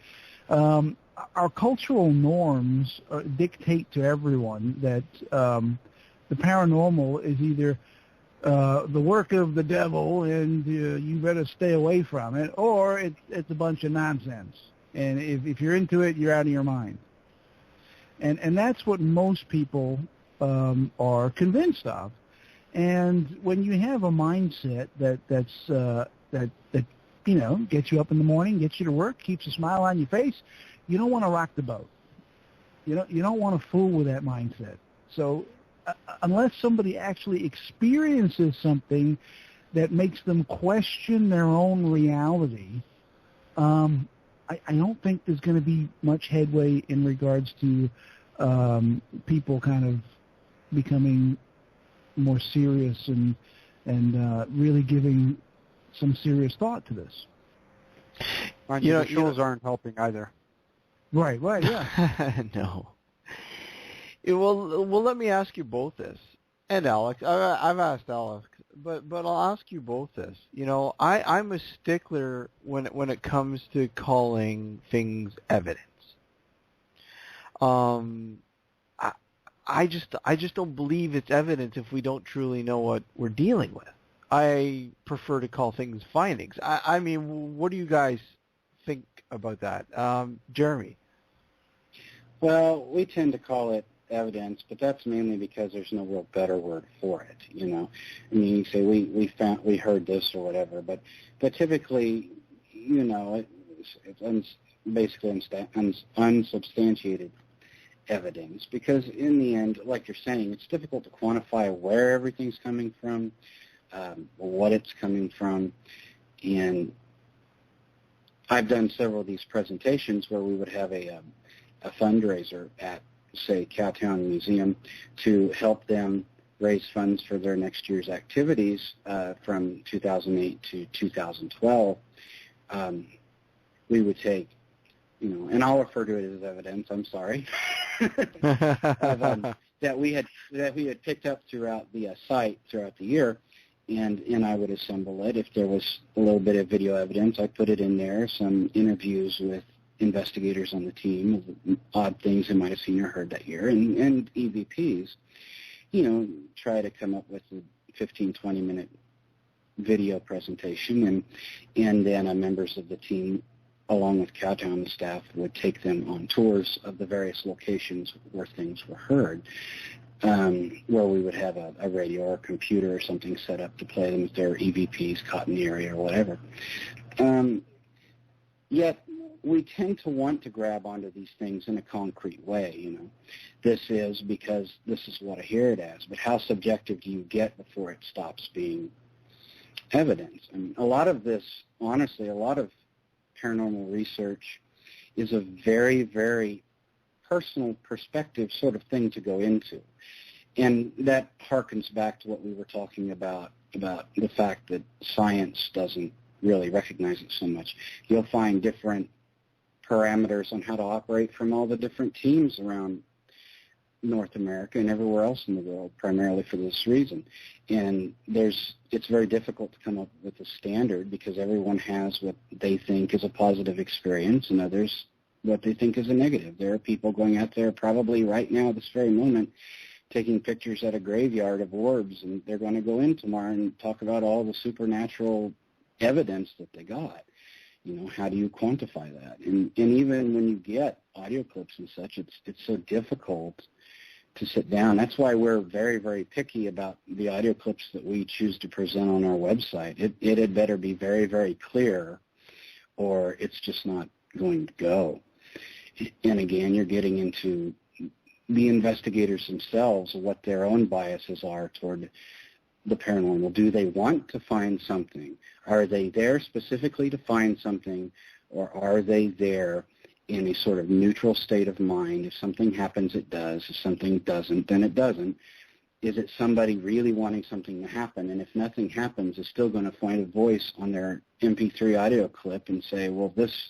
Our cultural norms dictate to everyone that the paranormal is either the work of the devil and you better stay away from it, or it's a bunch of nonsense. And if you're into it, you're out of your mind. And that's what most people are convinced of. And when you have a mindset that gets you up in the morning, gets you to work, keeps a smile on your face, you don't want to rock the boat. You don't want to fool with that mindset. So unless somebody actually experiences something that makes them question their own reality, I don't think there's going to be much headway in regards to people kind of becoming more serious and really giving some serious thought to this. Mind you, the shows aren't helping either. Right, yeah. No. Well, let me ask you both this, and Alex. I've asked Alex, but I'll ask you both this. I'm a stickler when it comes to calling things evidence. I just don't believe it's evidence if we don't truly know what we're dealing with. I prefer to call things findings. I mean, what do you guys think about that, Jeremy? Well, we tend to call it evidence, but that's mainly because there's no real better word for it. I mean, you say we heard this or whatever, but typically, it's basically unsubstantiated evidence, because in the end, like you're saying, it's difficult to quantify where everything's coming from, what it's coming from, and I've done several of these presentations where we would have a fundraiser at, say, Cowtown Museum to help them raise funds for their next year's activities from 2008 to 2012. We would take, and I'll refer to it as evidence, I'm sorry, that we had picked up throughout the site throughout the year, and I would assemble it. If there was a little bit of video evidence, I put it in there, some interviews with investigators on the team, odd things they might have seen or heard that year, and EVPs, try to come up with a 15, 20-minute video presentation, and then members of the team, along with Cowtown staff, would take them on tours of the various locations where things were heard, where we would have a radio or a computer or something set up to play them if their EVPs caught in the area or whatever. Yet we tend to want to grab onto these things in a concrete way. This is because this is what I hear it as, but how subjective do you get before it stops being evidence? I mean, a lot of this, honestly, a lot of paranormal research is a very, very personal perspective sort of thing to go into. And that harkens back to what we were talking about the fact that science doesn't really recognize it so much. You'll find different parameters on how to operate from all the different teams around North America and everywhere else in the world, primarily for this reason. And it's very difficult to come up with a standard because everyone has what they think is a positive experience and others what they think is a negative. There are people going out there probably right now, this very moment, taking pictures at a graveyard of orbs, and they're going to go in tomorrow and talk about all the supernatural evidence that they got. How do you quantify that? And even when you get audio clips and such, it's so difficult to sit down. That's why we're very, very picky about the audio clips that we choose to present on our website. It had better be very, very clear, or it's just not going to go. And again, you're getting into the investigators themselves, what their own biases are toward the paranormal. Do they want to find something? Are they there specifically to find something, or are they there in a sort of neutral state of mind? If something happens, it does. If something doesn't, then it doesn't. Is it somebody really wanting something to happen? And if nothing happens, is still going to find a voice on their MP3 audio clip and say, well, this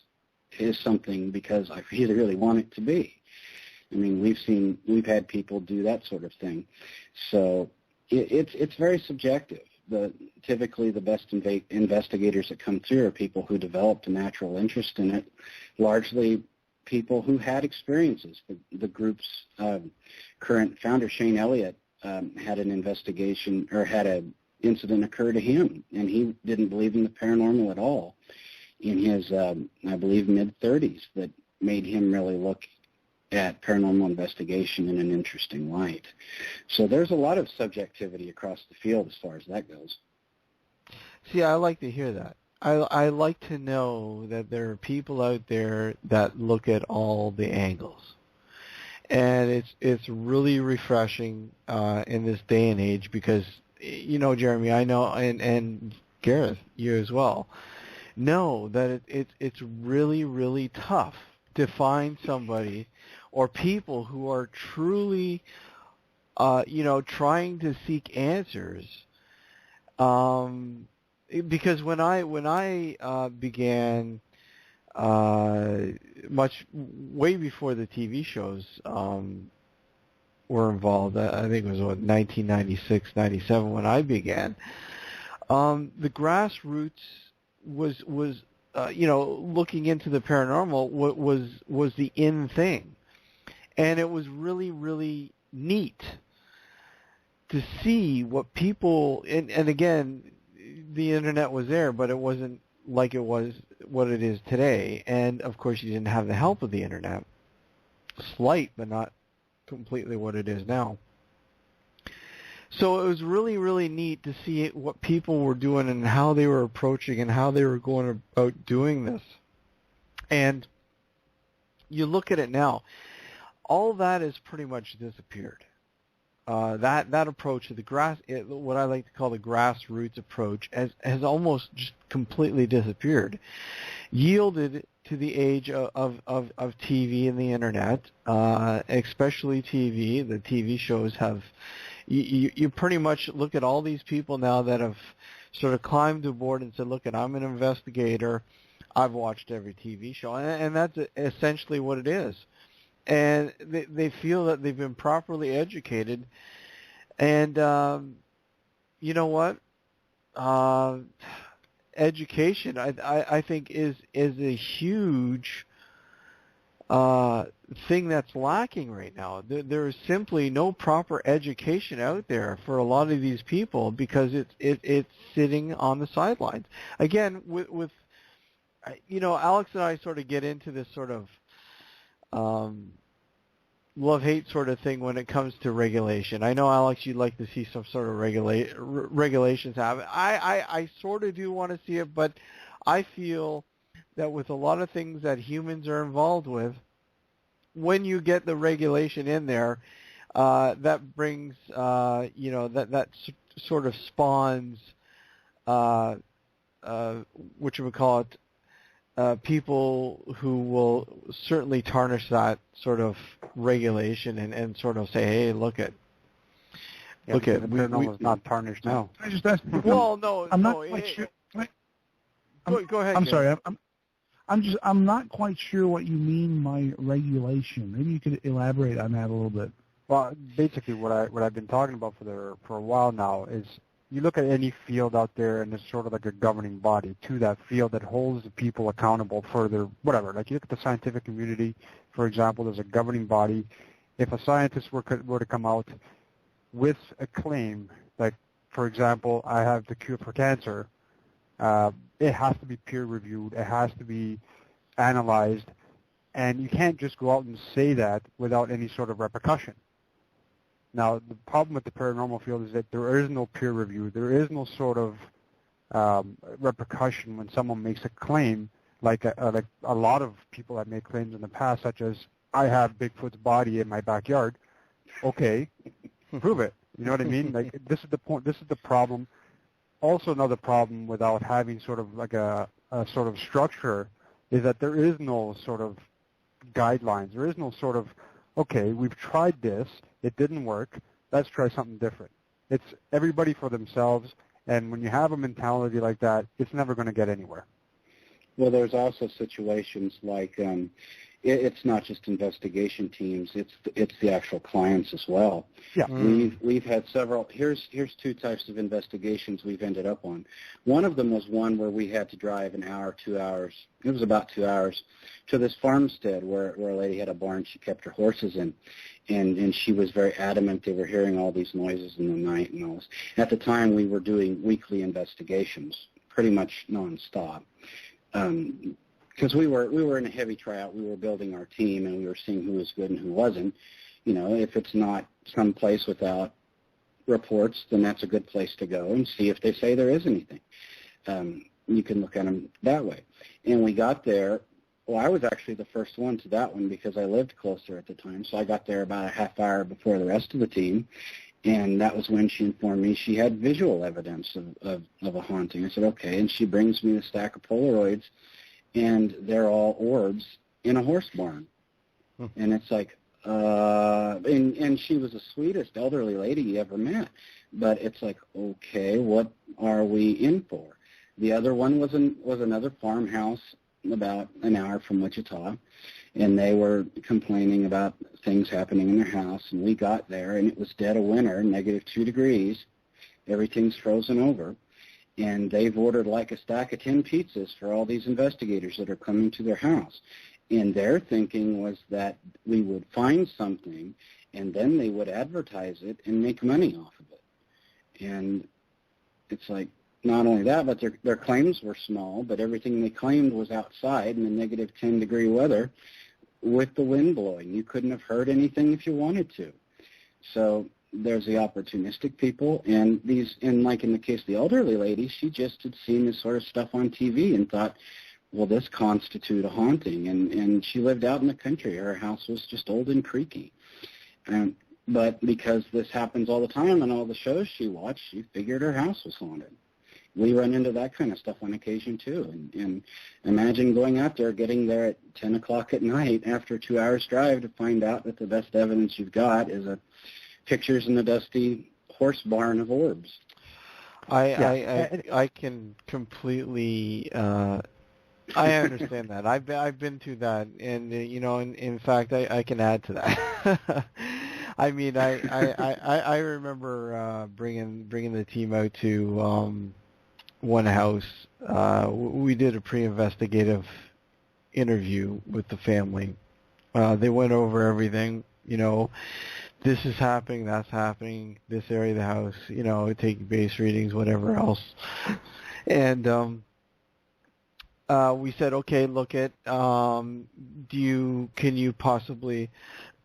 is something because I really, really want it to be. I mean, we've had people do that sort of thing. So it's very subjective. Typically the best investigators that come through are people who developed a natural interest in it, largely people who had experiences. The group's current founder, Shane Elliott, had an investigation or had an incident occur to him, and he didn't believe in the paranormal at all in his, I believe, mid-30s, that made him really look at paranormal investigation in an interesting light. So there's a lot of subjectivity across the field as far as that goes. See, I like to hear that. I like to know that there are people out there that look at all the angles. And it's really refreshing in this day and age because, Jeremy, I know, and Gareth, you as well, know that it's really, really tough to find somebody or people who are truly, trying to seek answers. Because when I began way before the TV shows were involved. I think it was 1996, 97 when I began. The grassroots was looking into the paranormal was the in thing, and it was really, really neat to see what people and again, the internet was there, but it wasn't like it was what it is today. And of course, you didn't have the help of the internet. Slight, but not completely what it is now. So it was really, really neat to see what people were doing and how they were approaching and how they were going about doing this. And you look at it now, all that has pretty much disappeared. That approach of what I like to call the grassroots approach, has almost just completely disappeared, yielded to the age of TV and the internet, especially TV. The TV shows have, you pretty much look at all these people now that have sort of climbed aboard and said, look, I'm an investigator. I've watched every TV show, and that's essentially what it is. And they feel that they've been properly educated. And you know what? Education, I think, is a huge thing that's lacking right now. There is simply no proper education out there for a lot of these people because it's sitting on the sidelines. Again, with Alex and I sort of get into this sort of love-hate sort of thing when it comes to regulation. I know, Alex, you'd like to see some sort of regulations happen. I sort of do want to see it, but I feel that with a lot of things that humans are involved with, when you get the regulation in there, that brings, that sort of spawns, people who will certainly tarnish that sort of regulation and sort of say, hey, look at the paranormal is not tarnished now. I just asked. Well, no, I'm not quite sure. Go ahead. I'm sorry. I'm not quite sure what you mean by regulation. Maybe you could elaborate on that a little bit. Well, basically, what I've been talking about for a while now is, you look at any field out there, and there's sort of like a governing body to that field that holds the people accountable for their whatever. Like, you look at the scientific community, for example, there's a governing body. If a scientist were to come out with a claim, like, for example, I have the cure for cancer, it has to be peer-reviewed. It has to be analyzed. And you can't just go out and say that without any sort of repercussion. Now, the problem with the paranormal field is that there is no peer review. There is no sort of repercussion when someone makes a claim, like a lot of people have made claims in the past, such as, I have Bigfoot's body in my backyard. Okay, prove it. You know what I mean? Like, this is the point. This is the problem. Also, another problem without having sort of like a sort of structure is that there is no sort of guidelines. There is no sort of, okay, we've tried this. It didn't work. Let's try something different. It's everybody for themselves, and when you have a mentality like that, it's never going to get anywhere. Well, there's also situations like it's not just investigation teams; it's the actual clients as well. Yeah, we've had several. Here's two types of investigations we've ended up on. One of them was one where we had to drive an hour, 2 hours. It was about 2 hours to this farmstead where a lady had a barn she kept her horses in, and she was very adamant they were hearing all these noises in the night and all this. At the time, we were doing weekly investigations, pretty much nonstop. Because we were in a heavy tryout, we were building our team, and we were seeing who was good and who wasn't. You know, if it's not some place without reports, then that's a good place to go and see if they say there is anything. You can look at them that way. And we got there. Well, I was actually the first one to that one because I lived closer at the time, so I got there about a half hour before the rest of the team. And that was when she informed me she had visual evidence of a haunting. I said, okay. And she brings me a stack of Polaroids, and they're all orbs in a horse barn. And it's like, and she was the sweetest elderly lady you ever met. But it's like, okay, what are we in for? The other one was another farmhouse about an hour from Wichita, and they were complaining about things happening in their house. And we got there, and it was dead of winter, -2 degrees. Everything's frozen over. And they've ordered like a stack of 10 pizzas for all these investigators that are coming to their house. And their thinking was that we would find something, and then they would advertise it and make money off of it. And it's like, not only that, but their claims were small, but everything they claimed was outside in the -10-degree weather with the wind blowing. You couldn't have heard anything if you wanted to. So there's the opportunistic people, and like in the case of the elderly lady, she just had seen this sort of stuff on TV and thought, well, this constitute a haunting, and she lived out in the country. Her house was just old and creaky. But because this happens all the time on all the shows she watched, she figured her house was haunted. We run into that kind of stuff on occasion, too. And imagine going out there, getting there at 10 o'clock at night after a 2 hours drive to find out that the best evidence you've got is pictures in the dusty horse barn of orbs. I can completely I understand that. I've been through that, and in fact, I can add to that. I mean, I remember bringing the team out to one house. We did a pre-investigative interview with the family. They went over everything. This is happening, that's happening, this area of the house. Taking base readings, whatever else, and we said, okay, look at, can you possibly,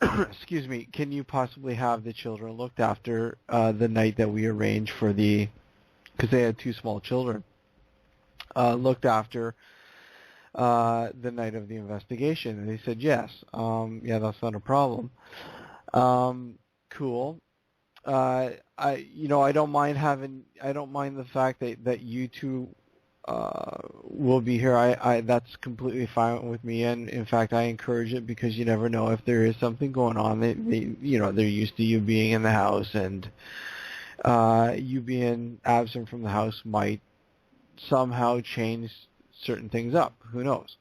excuse me, can you possibly have the children looked after the night that we arranged for because they had 2 small children, looked after the night of the investigation? And they said, yes, yeah, that's not a problem. Cool. I don't mind the fact that you two will be here. That's completely fine with me, and in fact, I encourage it because you never know if there is something going on. They're used to you being in the house, and you being absent from the house might somehow change certain things up. Who knows?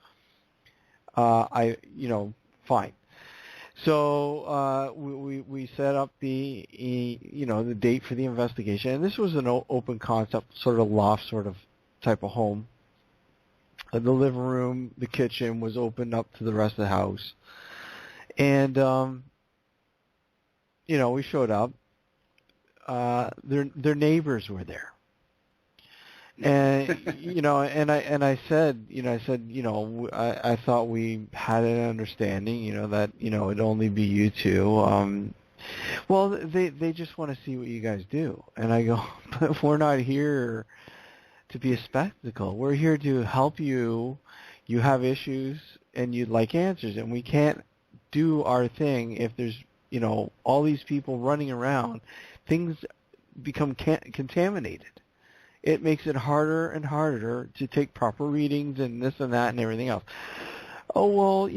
Fine. So we set up the date for the investigation, and this was an open concept, sort of loft, sort of type of home. The living room, the kitchen was opened up to the rest of the house, and we showed up. Their neighbors were there, and I said, I thought we had an understanding, that it'd only be you two. Well, they just want to see what you guys do, and I go, but we're not here to be a spectacle. We're here to help you. You have issues, and you'd like answers, and we can't do our thing if there's all these people running around. Things become contaminated. It makes it harder and harder to take proper readings and this and that and everything else. Oh, well,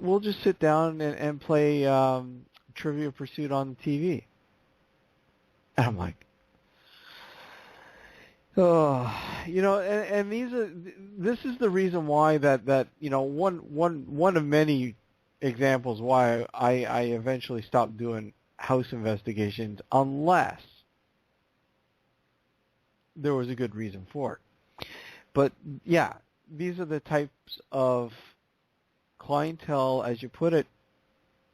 we'll just sit down and play Trivia Pursuit on the TV. And I'm like, oh, and this is the reason why that one of many examples why I eventually stopped doing house investigations unless there was a good reason for it. But yeah, these are the types of clientele, as you put it,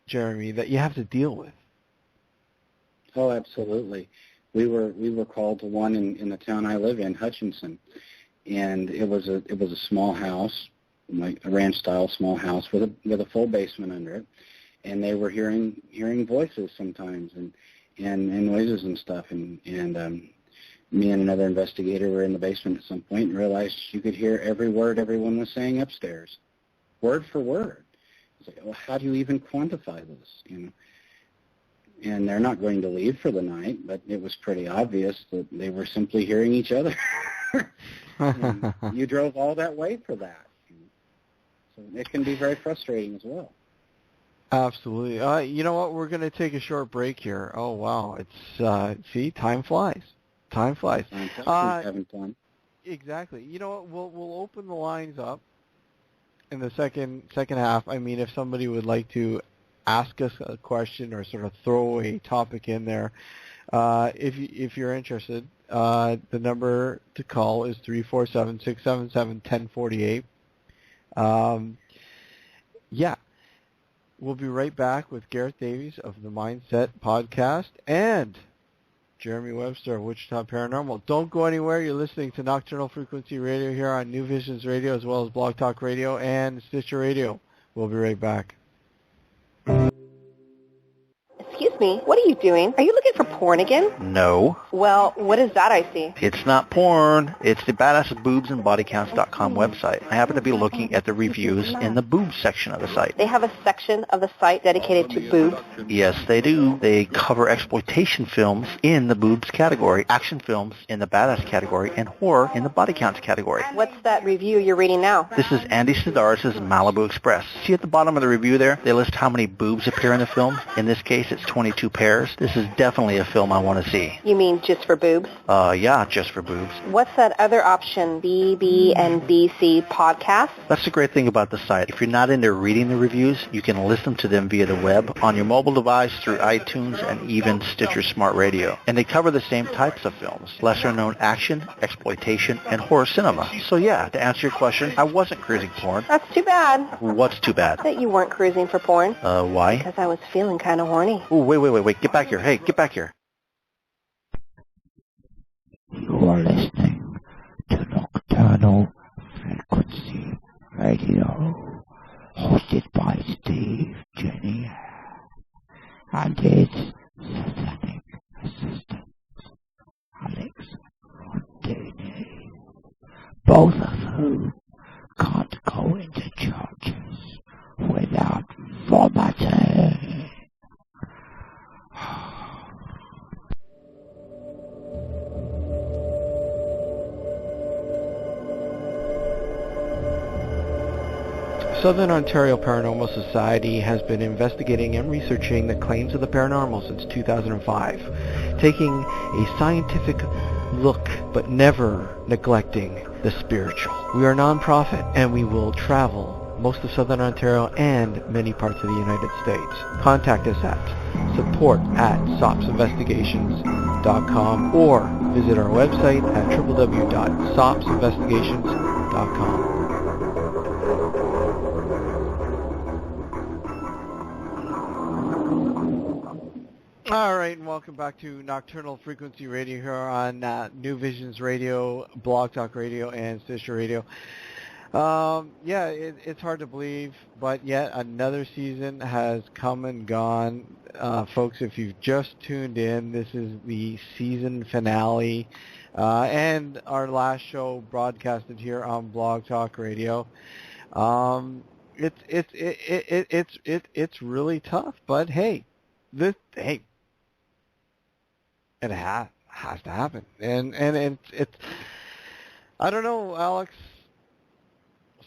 Jeremy, that you have to deal with. Oh, absolutely. We were called to one in the town I live in, Hutchinson, and it was a small house, like a ranch-style small house with a full basement under it, and they were hearing voices sometimes and noises and stuff, and me and another investigator were in the basement at some point and realized you could hear every word everyone was saying upstairs, word for word. It's like, well, how do you even quantify this? And they're not going to leave for the night, but it was pretty obvious that they were simply hearing each other. And you drove all that way for that. So it can be very frustrating as well. Absolutely. You know what? We're going to take a short break here. Oh, wow. It's see, time flies. Time flies. Having fun. Exactly. You know what? We'll open the lines up in the second half, I mean, if somebody would like to ask us a question or sort of throw a topic in there, if you're interested, the number to call is 347-677-1048. Yeah. We'll be right back with Gareth Davies of the Mindset Podcast and Jeremy Webster of Wichita Paranormal. Don't go anywhere. You're listening to Nocturnal Frequency Radio here on New Visions Radio as well as Blog Talk Radio and Stitcher Radio. We'll be right back. Excuse me, what are you doing? Are you looking for porn again? No. Well, what is that I see? It's not porn. It's the badassboobsandbodycounts.com website. I happen to be looking at the reviews in the boobs section of the site. They have a section of the site dedicated to boobs? Yes, they do. They cover exploitation films in the boobs category, action films in the badass category, and horror in the body counts category. What's that review you're reading now? This is Andy Sidaris' Malibu Express. See at the bottom of the review there? They list how many boobs appear in the film. In this case, it's 22 pairs. This is definitely a film I want to see. You mean just for boobs? Yeah, just for boobs. What's that other option, BB and BC podcast? That's the great thing about the site. If you're not into reading the reviews, you can listen to them via the web, on your mobile device, through iTunes, and even Stitcher Smart Radio. And they cover the same types of films, lesser-known action, exploitation, and horror cinema. So yeah, to answer your question, I wasn't cruising porn. That's too bad. What's too bad? That you weren't cruising for porn. Why? Because I was feeling kind of horny. Ooh, wait. Get back here. Hey, get back here. You are listening to Nocturnal Frequency Radio, hosted by Steve Jenny and its satanic assistant, Alex Rondini, both of whom can't go into churches without vomiting. Southern Ontario Paranormal Society has been investigating and researching the claims of the paranormal since 2005, taking a scientific look but never neglecting the spiritual. We are a non-profit and we will travel most of Southern Ontario and many parts of the United States. Contact us at support@sopsinvestigations.com or visit our website at www.sopsinvestigations.com. All right, and welcome back to Nocturnal Frequency Radio here on New Visions Radio, Blog Talk Radio, and Stitcher Radio. It's hard to believe, but yet another season has come and gone. Folks, if you've just tuned in, this is the season finale and our last show broadcasted here on Blog Talk Radio. It's really tough, but hey, it has to happen, and it's I don't know, Alex.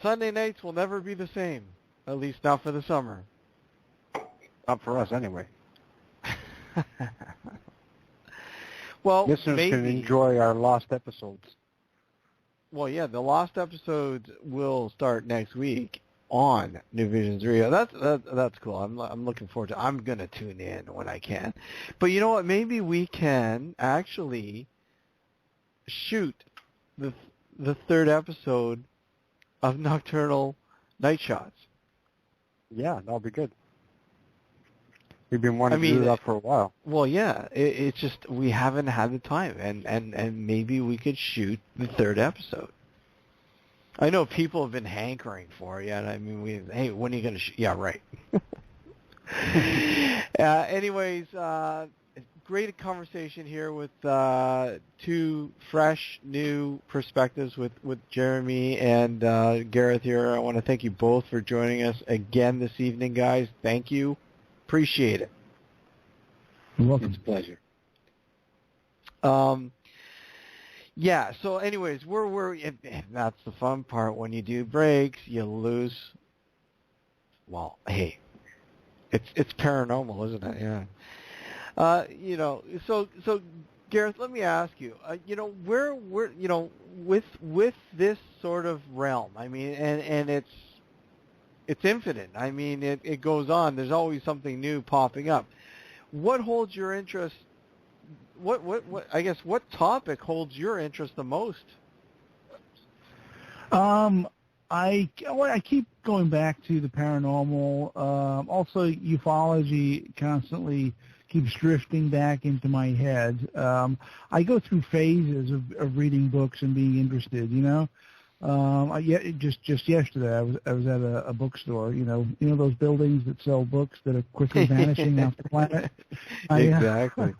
Sunday nights will never be the same, at least not for the summer. Not for us, anyway. Well, listeners can enjoy our lost episodes. Well, yeah, the lost episodes will start next week on New Visions Radio. That's cool. I'm looking forward to. I'm gonna tune in when I can. But you know what? Maybe we can actually shoot the third episode of Nocturnal Night Shots. Yeah, that'll be good. We've been wanting to do that for a while. Well, yeah, it's just we haven't had the time, and maybe we could shoot the third episode. I know people have been hankering for it, and I mean, hey, when are you going to shoot? Yeah, right. Anyways, great conversation here with two fresh, new perspectives with Jeremy and Gareth here. I want to thank you both for joining us again this evening, guys. Thank you. Appreciate it. You're welcome. It's a pleasure. Yeah, so anyways, that's the fun part. When you do breaks, you lose. Well, hey, it's paranormal, isn't it? Yeah. So Gareth, let me ask you, we're with this sort of realm. I mean, and it's it's infinite. I mean, it goes on. There's always something new popping up. What holds your interest? What I guess what topic holds your interest the most? I keep going back to the paranormal. Also, ufology constantly keeps drifting back into my head. I go through phases of reading books and being interested. Just yesterday, I was at a bookstore. You know those buildings that sell books that are quickly vanishing off the planet. Exactly.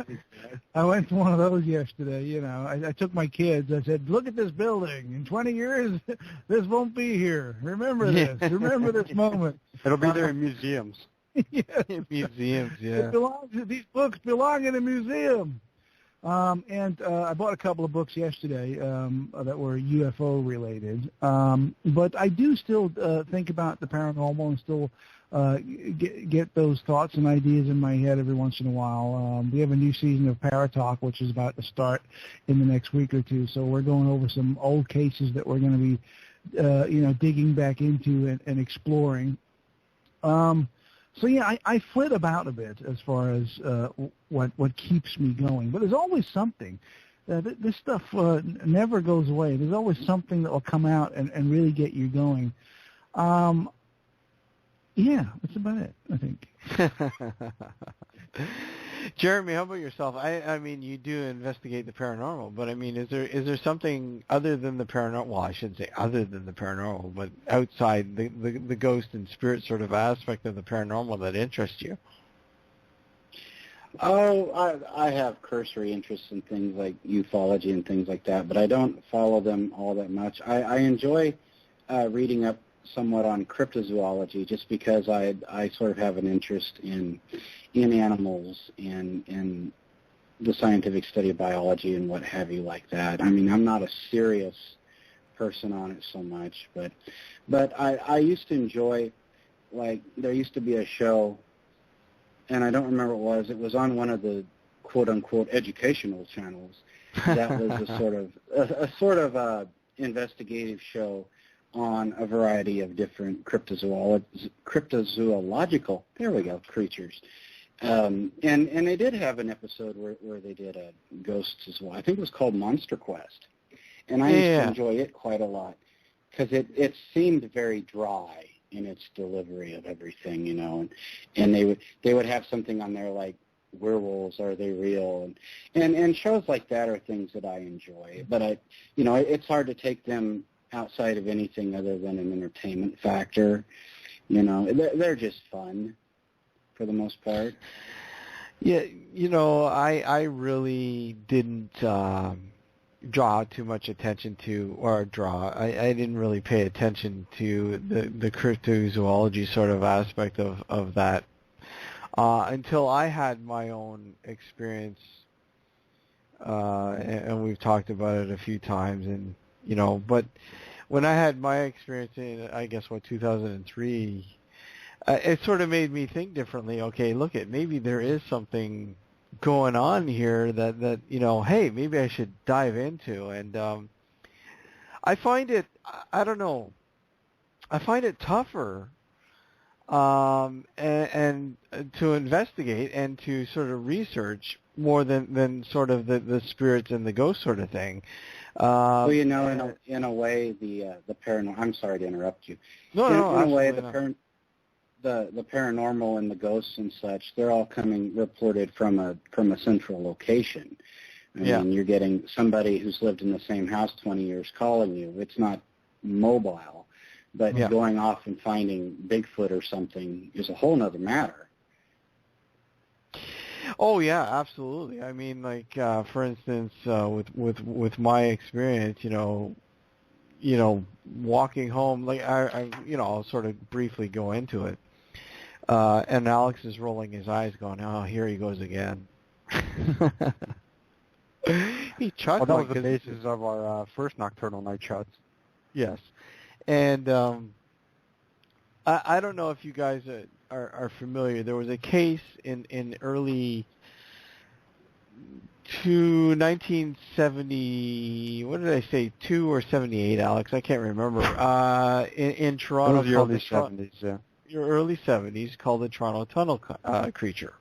I went to one of those yesterday. I took my kids. I said, "Look at this building. In 20 years, this won't be here. Remember this. Remember this moment." It'll be there in museums. Yes. Museums. Yeah. These books belong in a museum. And I bought a couple of books yesterday that were UFO related. But I do still think about the paranormal and still get those thoughts and ideas in my head every once in a while. We have a new season of Paratalk, which is about to start in the next week or two. So we're going over some old cases that we're going to be, digging back into and exploring. So yeah, I flit about a bit as far as what keeps me going. But there's always something. This stuff never goes away. There's always something that will come out and really get you going. Yeah, that's about it, I think. Jeremy, how about yourself? I mean, you do investigate the paranormal, but I mean, is there something other than the paranormal? Well, I shouldn't say other than the paranormal, but outside the ghost and spirit sort of aspect of the paranormal that interests you? Oh, I have cursory interests in things like ufology and things like that, but I don't follow them all that much. I enjoy reading up somewhat on cryptozoology just because I sort of have an interest in animals and in the scientific study of biology and what have you like that. I mean, I'm not a serious person on it so much, but I used to enjoy, like, there used to be a show, and I don't remember what it was. It was on one of the quote-unquote educational channels. That was a sort of investigative show on a variety of different cryptozoological, there we go, creatures. And they did have an episode where they did ghosts as well. I think it was called Monster Quest. And I used to enjoy it quite a lot because it seemed very dry in its delivery of everything, and they would have something on there like werewolves, are they real? And shows like that are things that I enjoy. But it's hard to take them outside of anything other than an entertainment factor. They're just fun for the most part. Yeah, I really didn't draw too much attention to, I didn't really pay attention to the cryptozoology sort of aspect of that until I had my own experience, and we've talked about it a few times, and but when I had my experience in, I guess, 2003, it sort of made me think differently. Okay, look, maybe there is something going on here that hey, maybe I should dive into. And I find it, I don't know, I find it tougher and to investigate and to sort of research more than sort of the spirits and the ghost sort of thing. Well, in a way, the paranormal. I'm sorry to interrupt you. No, in a way, the paranormal and the ghosts and such, they're all coming reported from a central location. I mean, you're getting somebody who's lived in the same house 20 years calling you. It's not mobile, but going off and finding Bigfoot or something is a whole other matter. Oh yeah, absolutely. I mean, like for instance, with my experience, walking home, like I'll sort of briefly go into it, and Alex is rolling his eyes, going, "Oh, here he goes again." He chuckled. Well, that was the basis of our first nocturnal night shots. Yes, and I don't know if you guys are familiar. There was a case in early to 1970. What did I say? 2 or 78, Alex? I can't remember. In Toronto, it was the early 70s. Yeah. Your early 70s, called the Toronto Tunnel Creature.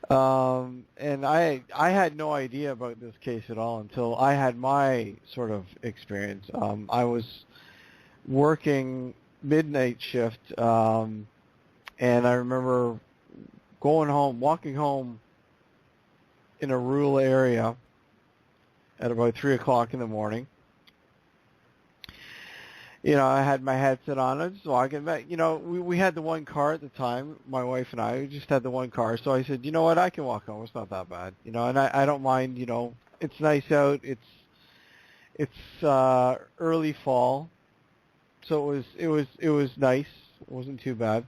And I had no idea about this case at all until I had my sort of experience. I was working midnight shift, and I remember walking home in a rural area at about 3 o'clock in the morning. I had my headset on. I was just walking back. We had the one car at the time, my wife and I. We just had the one car. So I said, you know what, I can walk home. It's not that bad. And I don't mind, it's nice out. It's early fall. So it was nice. It wasn't too bad.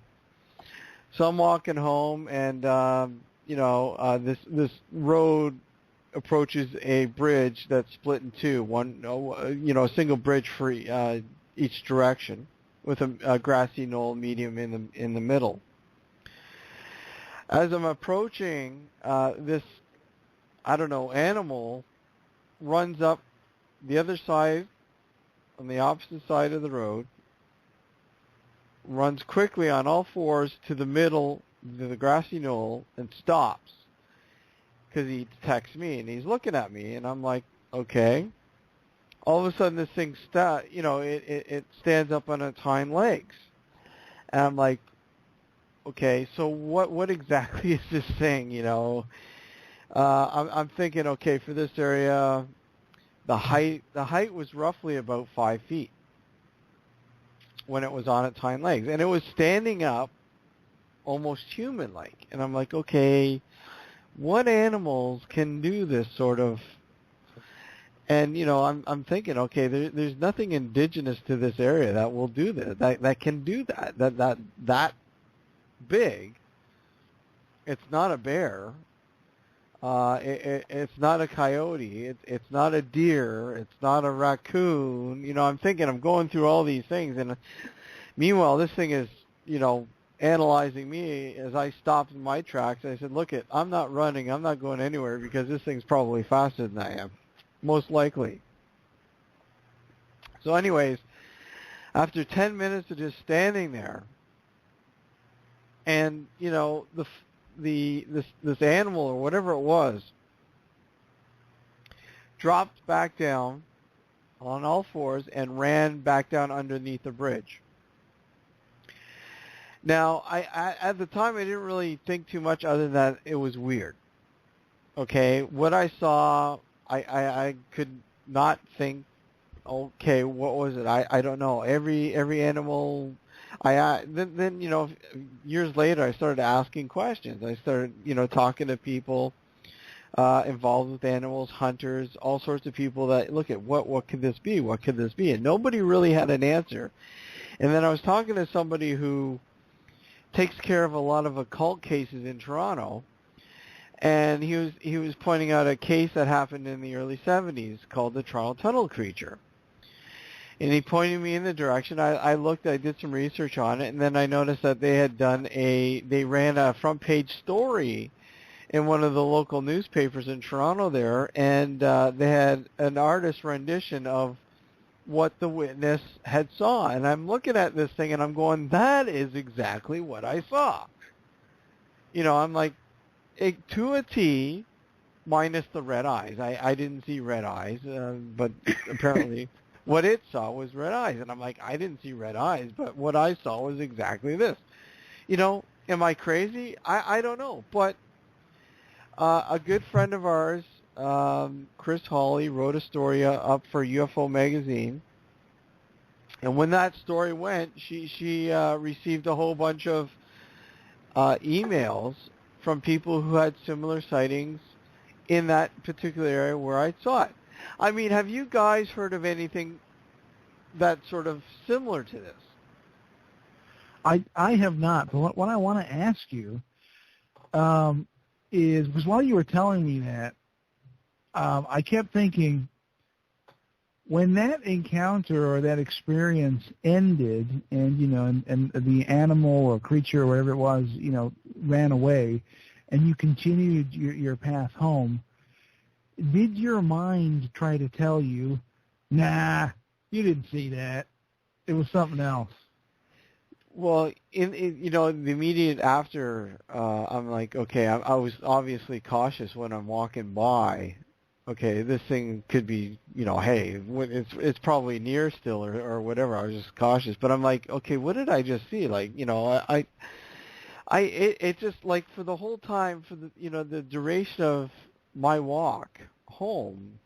So I'm walking home, and this road approaches a bridge that's split in two. A single bridge for each direction, with a grassy knoll medium in the middle. As I'm approaching, this animal runs up the other side, on the opposite side of the road, runs quickly on all fours to the middle of the grassy knoll and stops, because he detects me and he's looking at me, and I'm like, okay. All of a sudden, this thing it stands up on its hind legs, and I'm like, okay, so what exactly is this thing? I'm thinking, okay, for this area, the height was roughly about 5 feet when it was on its hind legs, and it was standing up almost human-like. And I'm like, okay, what animals can do this sort of? And I'm thinking, okay, there's nothing indigenous to this area that will do this, that can do that big. It's not a bear. It's not a coyote. It's not a deer. It's not a raccoon. I'm thinking, I'm going through all these things, and meanwhile, this thing is, analyzing me as I stopped in my tracks. I said, look, I'm not running. I'm not going anywhere, because this thing's probably faster than I am, most likely. So anyways, after 10 minutes of just standing there, and, this animal or whatever it was dropped back down on all fours and ran back down underneath the bridge. Now, I at the time, I didn't really think too much other than that it was weird. Okay, what I saw, I could not think, okay, what was it? I don't know. Every animal, then years later, I started asking questions. I started, talking to people involved with animals, hunters, all sorts of people that, look at what could this be? What could this be? And nobody really had an answer. And then I was talking to somebody who takes care of a lot of occult cases in Toronto, and he was pointing out a case that happened in the early 70s called the Toronto Tunnel Creature. And he pointed me in the direction. I looked, I did some research on it, and then I noticed that they ran a front page story in one of the local newspapers in Toronto there, and they had an artist rendition of what the witness had saw. And I'm looking at this thing, and I'm going, that is exactly what I saw. I'm like, to a T, minus the red eyes. I didn't see red eyes, but apparently what it saw was red eyes. And I'm like, I didn't see red eyes, but what I saw was exactly this. Am I crazy? I don't know. But a good friend of ours, Chris Hawley, wrote a story up for UFO Magazine. And when that story went, she received a whole bunch of emails from people who had similar sightings in that particular area where I saw it. I mean, have you guys heard of anything that's sort of similar to this? I have not. But what I want to ask you is, because while you were telling me that, I kept thinking, when that encounter or that experience ended, and and the animal or creature or whatever it was, ran away, and you continued your path home, did your mind try to tell you, nah, you didn't see that, it was something else? Well, in the immediate after, I'm like, okay, I was obviously cautious when I'm walking by. Okay, this thing could be, hey, it's probably near still or whatever. I was just cautious, but I'm like, okay, what did I just see? Like, it just like for the whole time, for the duration of my walk home,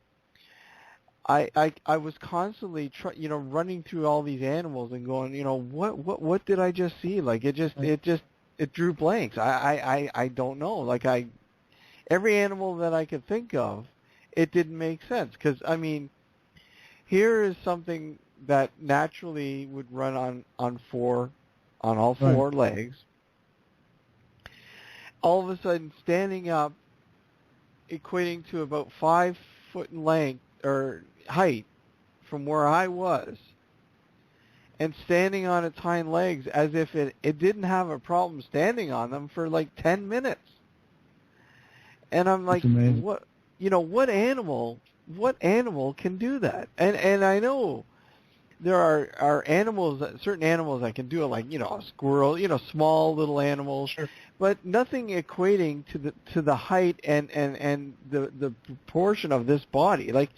I was constantly running through all these animals and going, what did I just see? Like it drew blanks. I don't know. Like every animal that I could think of, it didn't make sense, because I mean, here is something that naturally would run on all four legs. All of a sudden, standing up, equating to about 5 foot in length or height from where I was, and standing on its hind legs as if it didn't have a problem standing on them for like 10 minutes. And I'm like, what animal can do that? And I know there are certain animals that can do it, like, a squirrel, small little animals, sure, but nothing equating to the height and the proportion of this body. Like,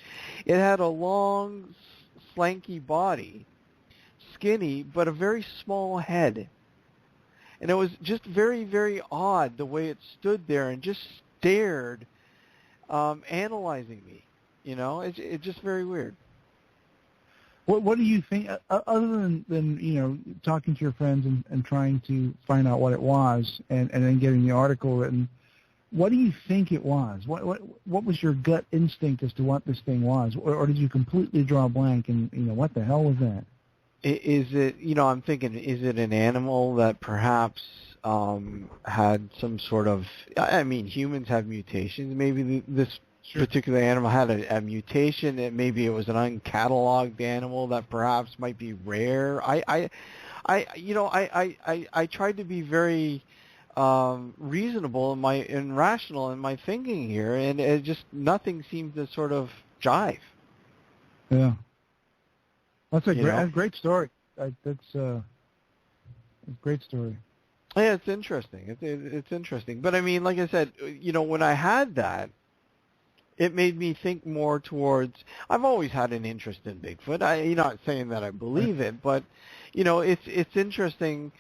it had a long, slanky body, skinny, but a very small head. And it was just very, very odd the way it stood there and just stared, analyzing me. It's just very weird. What do you think, other than talking to your friends and trying to find out what it was and then getting the article written, what do you think it was? What was your gut instinct as to what this thing was? Or did you completely draw a blank and, what the hell was that? Is it, I'm thinking, is it an animal that perhaps had some sort of, humans have mutations. Maybe this particular animal had a mutation. Maybe it was an uncatalogued animal that perhaps might be rare. I tried to be very reasonable and rational in my thinking here, and it just nothing seemed to sort of jive. Yeah, that's a great story. That's a great story. Yeah, it's interesting. It's interesting. But I mean, like I said, when I had that, it made me think more towards, I've always had an interest in Bigfoot. I'm not saying that I believe it, but, it's interesting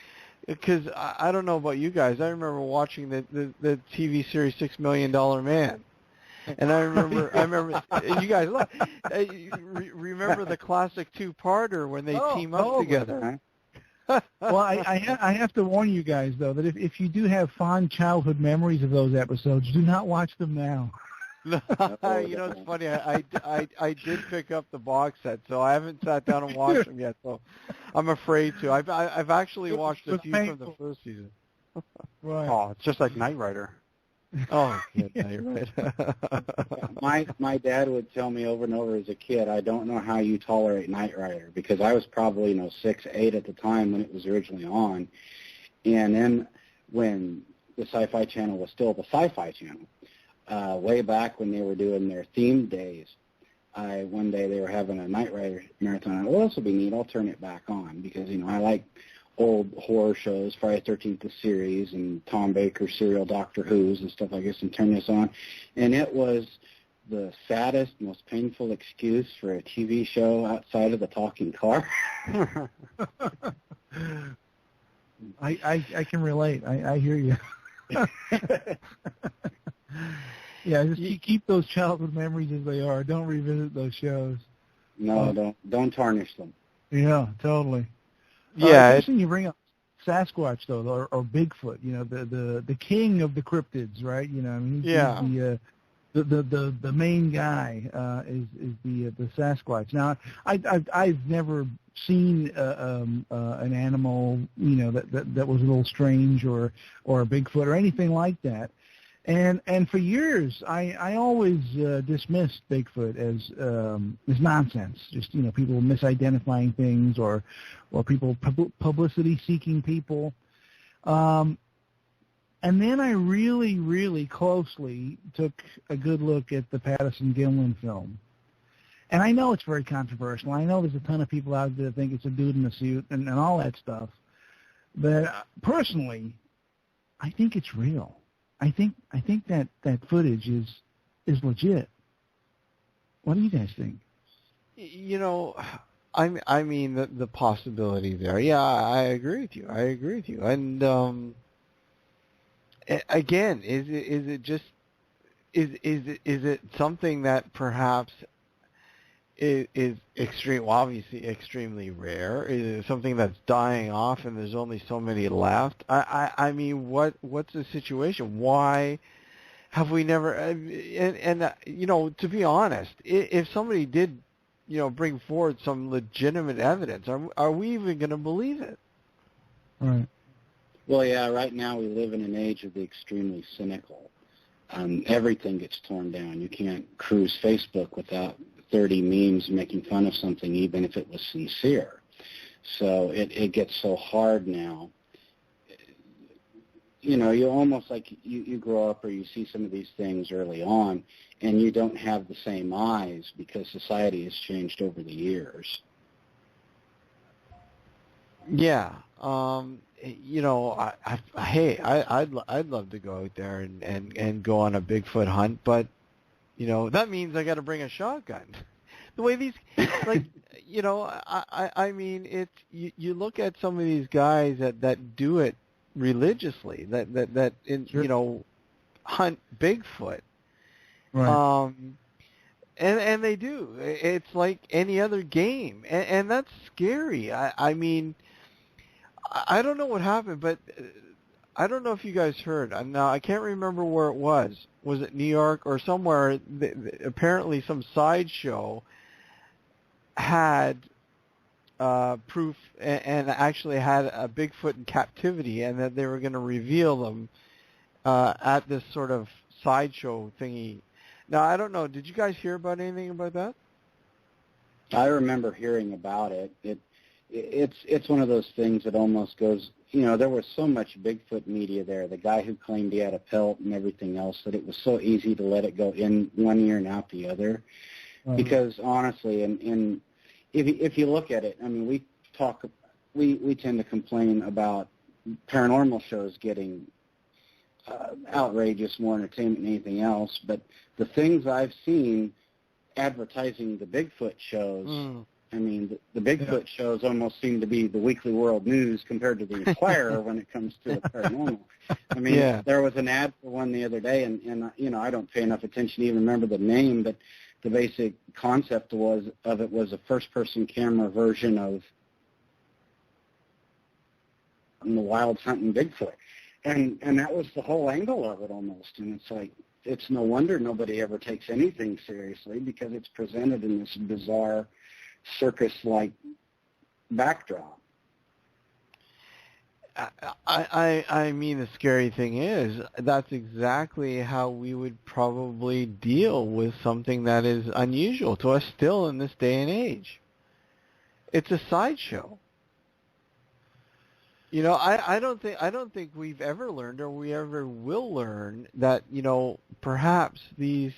because I don't know about you guys. I remember watching the TV series $6 Million Man. And I remember you guys look, remember the classic two-parter when they team up together. Well, I have to warn you guys, though, that if you do have fond childhood memories of those episodes, do not watch them now. It's funny. I did pick up the box set, so I haven't sat down and watched them yet. So I'm afraid to. I've actually watched a few from the first season. Right. Oh, it's just like Knight Rider. Oh, yeah, you're right. My dad would tell me over and over as a kid, I don't know how you tolerate Knight Rider, because I was probably 6, 8 at the time when it was originally on, and then when the Sci-Fi Channel was still the Sci-Fi Channel. Way back when they were doing their themed days, one day they were having a Knight Rider marathon. Well, this will be neat. I'll turn it back on because, I like old horror shows, Friday the 13th the series, and Tom Baker's serial Doctor Who's and stuff like this, and turn this on. And it was the saddest, most painful excuse for a TV show outside of the talking car. I can relate. I hear you. Yeah, just keep those childhood memories as they are. Don't revisit those shows. No, don't tarnish them. Yeah, totally. Yeah, interesting you bring up Sasquatch though, or Bigfoot. The king of the cryptids, right? He's the main guy is the Sasquatch. Now, I've never seen an animal that was a little strange or a Bigfoot or anything like that. And for years, I always dismissed Bigfoot as nonsense. Just people misidentifying things or people publicity seeking people. And then I really, really closely took a good look at the Patterson-Gimlin film. And I know it's very controversial. I know there's a ton of people out there that think it's a dude in a suit and all that stuff. But personally, I think it's real. I think that footage is legit. What do you guys think? You know, I mean the possibility there. Yeah, I agree with you. And again, is it something that perhaps is extreme? Well, obviously extremely rare. Is it something that's dying off and there's only so many left? I mean, what's the situation? Why have we never? And you know, to be honest, if somebody did, you know, bring forward some legitimate evidence, are we even going to believe it? Right. Well, yeah, right now we live in an age of the extremely cynical. Everything gets torn down. You can't cruise Facebook without 30 memes making fun of something, even if it was sincere. So it gets so hard now. You know, you almost like you grow up or you see some of these things early on, and you don't have the same eyes because society has changed over the years. Yeah. You know, I'd love to go out there and go on a Bigfoot hunt, but you know that means I got to bring a shotgun. The way these, like, you know, I mean, it's you look at some of these guys that do it religiously, that you know, hunt Bigfoot, right. And they do. It's like any other game, and that's scary. I mean, I don't know what happened, but I don't know if you guys heard. Now, I can't remember where it was. Was it New York or somewhere? Apparently some sideshow had proof and actually had a Bigfoot in captivity, and that they were going to reveal them at this sort of sideshow thingy. Now, I don't know. Did you guys hear about anything about that? I remember hearing about it. It's one of those things that almost goes, you know, there was so much Bigfoot media there, the guy who claimed he had a pelt and everything else, that it was so easy to let it go in one ear and out the other. Mm-hmm. Because honestly, and if you look at it, I mean, we tend to complain about paranormal shows getting outrageous, more entertainment than anything else, but the things I've seen advertising the Bigfoot shows, I mean, the Bigfoot shows almost seem to be the Weekly World News compared to the Inquirer when it comes to the paranormal. I mean, there was an ad for one the other day, and you know, I don't pay enough attention to even remember the name, but the basic concept of it was a first-person camera version of the wilds hunting Bigfoot. And that was the whole angle of it almost. And it's like, it's no wonder nobody ever takes anything seriously, because it's presented in this bizarre circus-like backdrop. I mean, the scary thing is that's exactly how we would probably deal with something that is unusual to us still in this day and age. It's a sideshow. You know, I don't think we've ever learned, or we ever will learn, that, you know, perhaps there's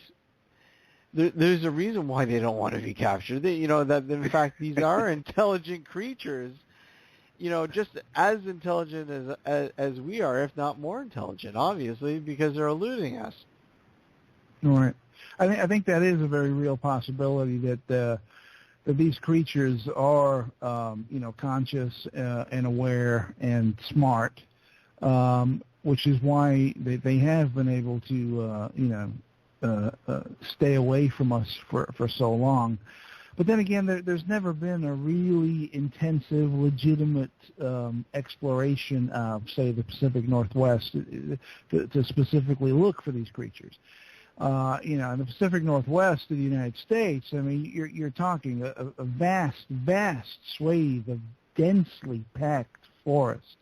a reason why they don't want to be captured. You know, that in fact these are intelligent creatures, you know, just as intelligent as we are, if not more intelligent, obviously, because they're eluding us. Right. I think that is a very real possibility, that these creatures are, you know, conscious and aware and smart, which is why they have been able to, you know, stay away from us for so long. But then again, there's never been a really intensive, legitimate exploration of, say, the Pacific Northwest to specifically look for these creatures. You know, in the Pacific Northwest of the United States, I mean, you're talking a vast swathe of densely packed forest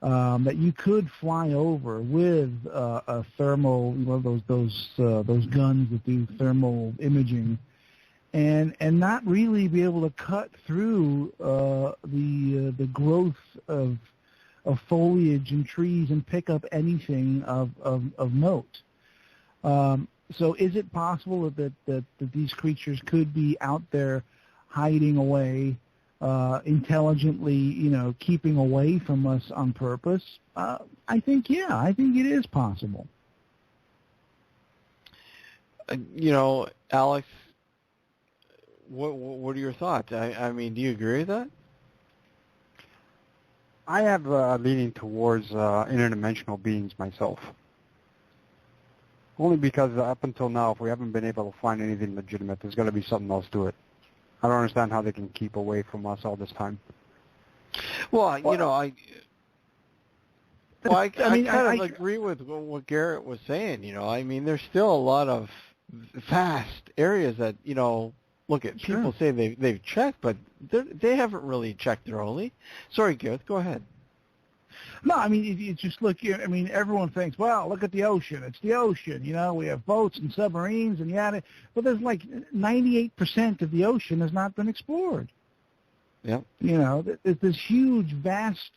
that you could fly over with a thermal, you know, those guns that do thermal imaging, and not really be able to cut through the growth of foliage and trees and pick up anything of note. So is it possible that these creatures could be out there hiding away, intelligently, keeping away from us on purpose? I think it is possible. Alex, what are your thoughts? I mean, do you agree with that? I have a leaning towards interdimensional beings myself. Only because up until now, if we haven't been able to find anything legitimate, there's got to be something else to it. I don't understand how they can keep away from us all this time. Well, I kind of agree with what Gareth was saying. I mean, there's still a lot of vast areas that, look at people say they've checked, but they haven't really checked thoroughly. Sorry, Gareth, go ahead. No, I mean, you just look here. I mean, everyone thinks, well, look at the ocean. It's the ocean. We have boats and submarines and yada. But there's like 98% of the ocean has not been explored. Yep. There's this huge, vast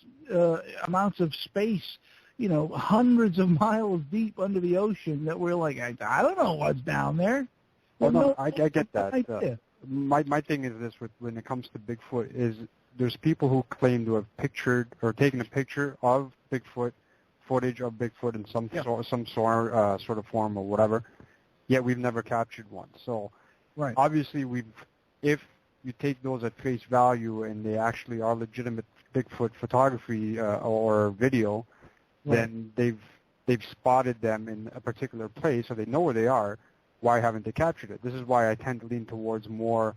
amounts of space, hundreds of miles deep under the ocean that we're like, I don't know what's down there. Well, no, I get that. My thing is this: when it comes to Bigfoot, is there's people who claim to have pictured or taken a picture of Bigfoot, footage of Bigfoot in some sort of form or whatever, yet we've never captured one. So obviously if you take those at face value and they actually are legitimate Bigfoot photography or video, then they've spotted them in a particular place, so they know where they are. Why haven't they captured it? This is why I tend to lean towards more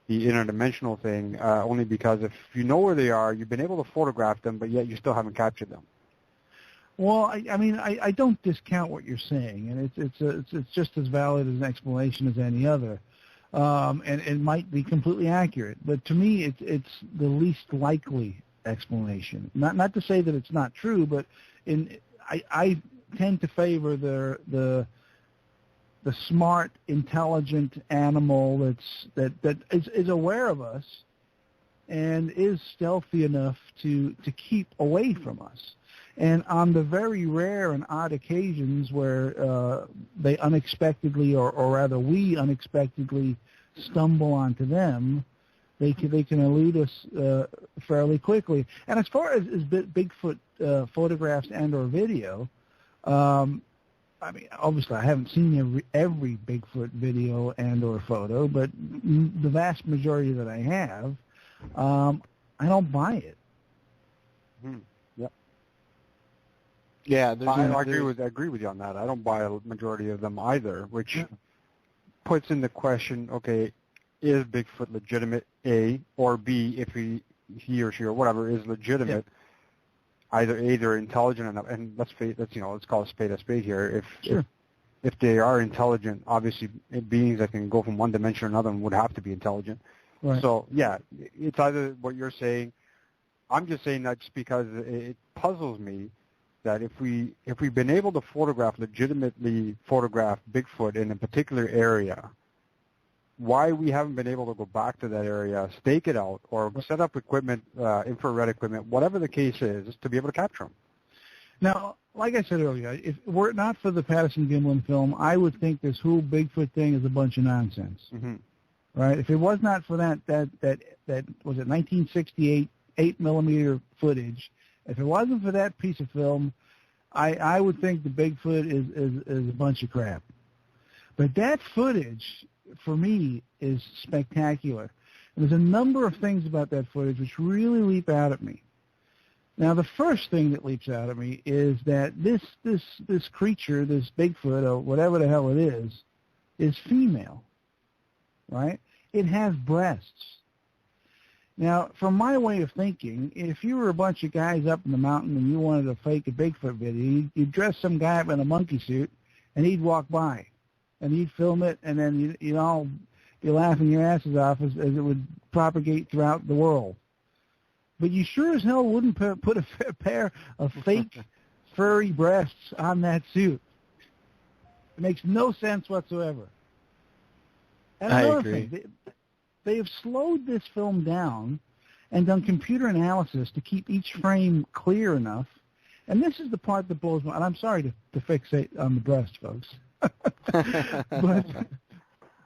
the interdimensional thing, only because if you know where they are, you've been able to photograph them, but yet you still haven't captured them. Well, I don't discount what you're saying, and it's just as valid as an explanation as any other, and it might be completely accurate. But to me, it's the least likely explanation. Not to say that it's not true, but I tend to favor the smart, intelligent animal that is aware of us and is stealthy enough to keep away from us. And on the very rare and odd occasions where they unexpectedly, or rather we unexpectedly stumble onto them, they can elude us fairly quickly. And as far as Bigfoot photographs and or video, I mean, obviously, I haven't seen every Bigfoot video and or photo, but the vast majority that I have, I don't buy it. Yep. Yeah, I agree with you on that. I don't buy a majority of them either, which puts into question, okay, is Bigfoot legitimate, A, or B, if he or she or whatever is legitimate, either intelligent enough, and let's call a spade here. If they are intelligent, obviously beings that can go from one dimension to another would have to be intelligent. Right. So yeah, it's either what you're saying. I'm just saying that just because it puzzles me that if we've been able to legitimately photograph Bigfoot in a particular area, why we haven't been able to go back to that area, stake it out, or set up equipment, infrared equipment, whatever the case is to be able to capture them. Now, like I said earlier, if were it not for the Patterson-Gimlin film, I would think this whole Bigfoot thing is a bunch of nonsense. Mm-hmm. Right? If it was not for that was it 1968 8mm footage, if it wasn't for that piece of film, I would think the Bigfoot is a bunch of crap. But that footage, for me, is spectacular. And there's a number of things about that footage which really leap out at me. Now, the first thing that leaps out at me is that this creature, this Bigfoot, or whatever the hell it is female, right? It has breasts. Now, from my way of thinking, if you were a bunch of guys up in the mountain and you wanted to fake a Bigfoot video, you'd dress some guy up in a monkey suit, and he'd walk by. And you'd film it, and then you'd all be laughing your asses off as it would propagate throughout the world. But you sure as hell wouldn't put a pair of fake furry breasts on that suit. It makes no sense whatsoever. And I another agree. thing, they have slowed this film down, and done computer analysis to keep each frame clear enough. And this is the part that blows my, and I'm sorry to fixate on the breast, folks.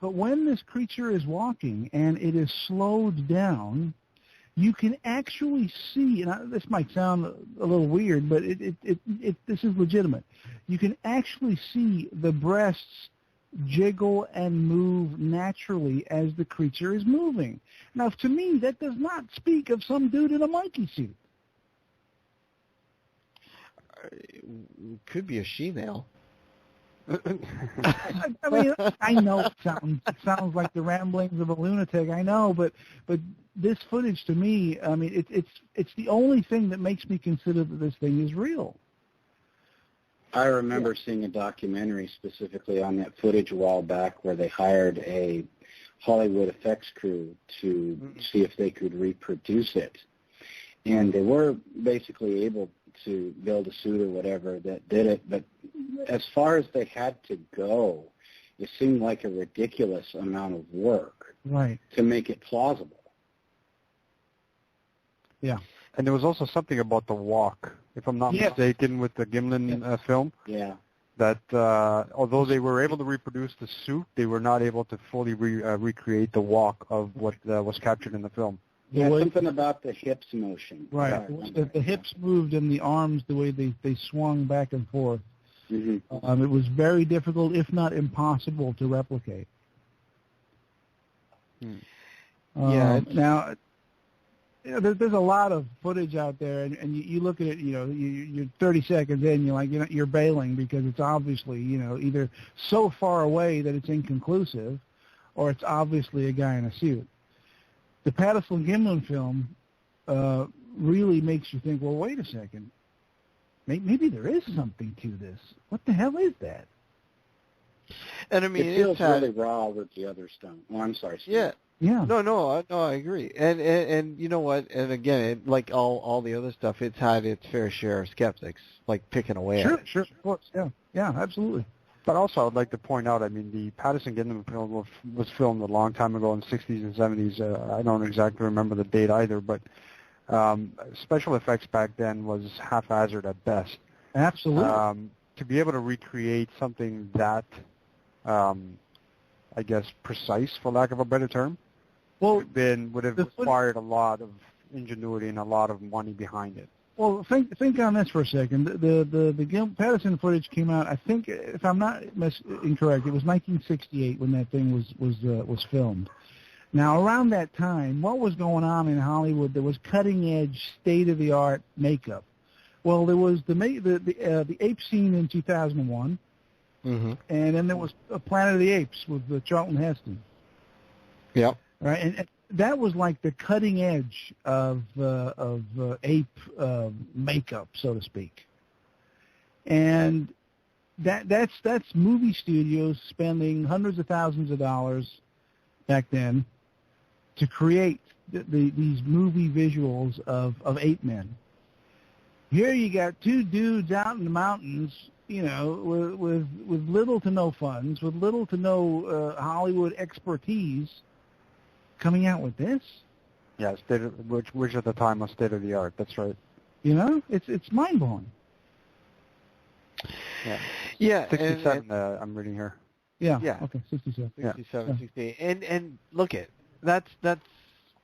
But when this creature is walking and it is slowed down, you can actually see, and this might sound a little weird, but this is legitimate. You can actually see the breasts jiggle and move naturally as the creature is moving. Now, to me, that does not speak of some dude in a monkey suit. Could be a she-male. I mean, I know it sounds like the ramblings of a lunatic. I know, but this footage to me, I mean, it's the only thing that makes me consider that this thing is real. I remember seeing a documentary specifically on that footage a while back where they hired a Hollywood effects crew to see if they could reproduce it, and they were basically able to build a suit or whatever that did it, but as far as they had to go, it seemed like a ridiculous amount of work to make it plausible. Yeah. And there was also something about the walk, if I'm not mistaken, with the Gimlin film. Yeah. That although they were able to reproduce the suit, they were not able to fully recreate the walk of what was captured in the film. Yeah, something about the hips motion. Right. The hips moved and the arms, the way they swung back and forth. Mm-hmm. It was very difficult, if not impossible, to replicate. Now, there's a lot of footage out there, and you look at it, you're 30 seconds in, you're bailing because it's obviously, either so far away that it's inconclusive, or it's obviously a guy in a suit. The Patterson Gimlin film really makes you think, well, wait a second. Maybe there is something to this. What the hell is that? And I mean, it feels really raw with the other stuff. Oh, I'm sorry, Steve. Yeah. No, I agree. And you know what? And again, like all the other stuff, it's had its fair share of skeptics, like picking away at it. Sure, of course, yeah, absolutely. But also, I would like to point out, I mean, the Patterson Gimlin film was filmed a long time ago in the 60s and 70s. I don't exactly remember the date either, but special effects back then was haphazard at best. Absolutely. To be able to recreate something that, I guess, precise, for lack of a better term, would have required a lot of ingenuity and a lot of money behind it. Well, think on this for a second. The Patterson footage came out, I think, if I'm not incorrect, it was 1968 when that thing was filmed. Now, around that time, what was going on in Hollywood? There was cutting-edge, state-of-the-art makeup. Well, there was the ape scene in 2001, and then there was Planet of the Apes with Charlton Heston. Yep. Right, and that was like the cutting edge of ape makeup, so to speak. And that's movie studios spending hundreds of thousands of dollars back then to create these movie visuals of ape men. Here you got two dudes out in the mountains, with little to no funds, with little to no Hollywood expertise, coming out with this. Yeah, which at the time was state of the art. That's right. It's mind blowing. Yeah. 67. I'm reading here. Yeah. Okay. 67. 67, 68. And look at that's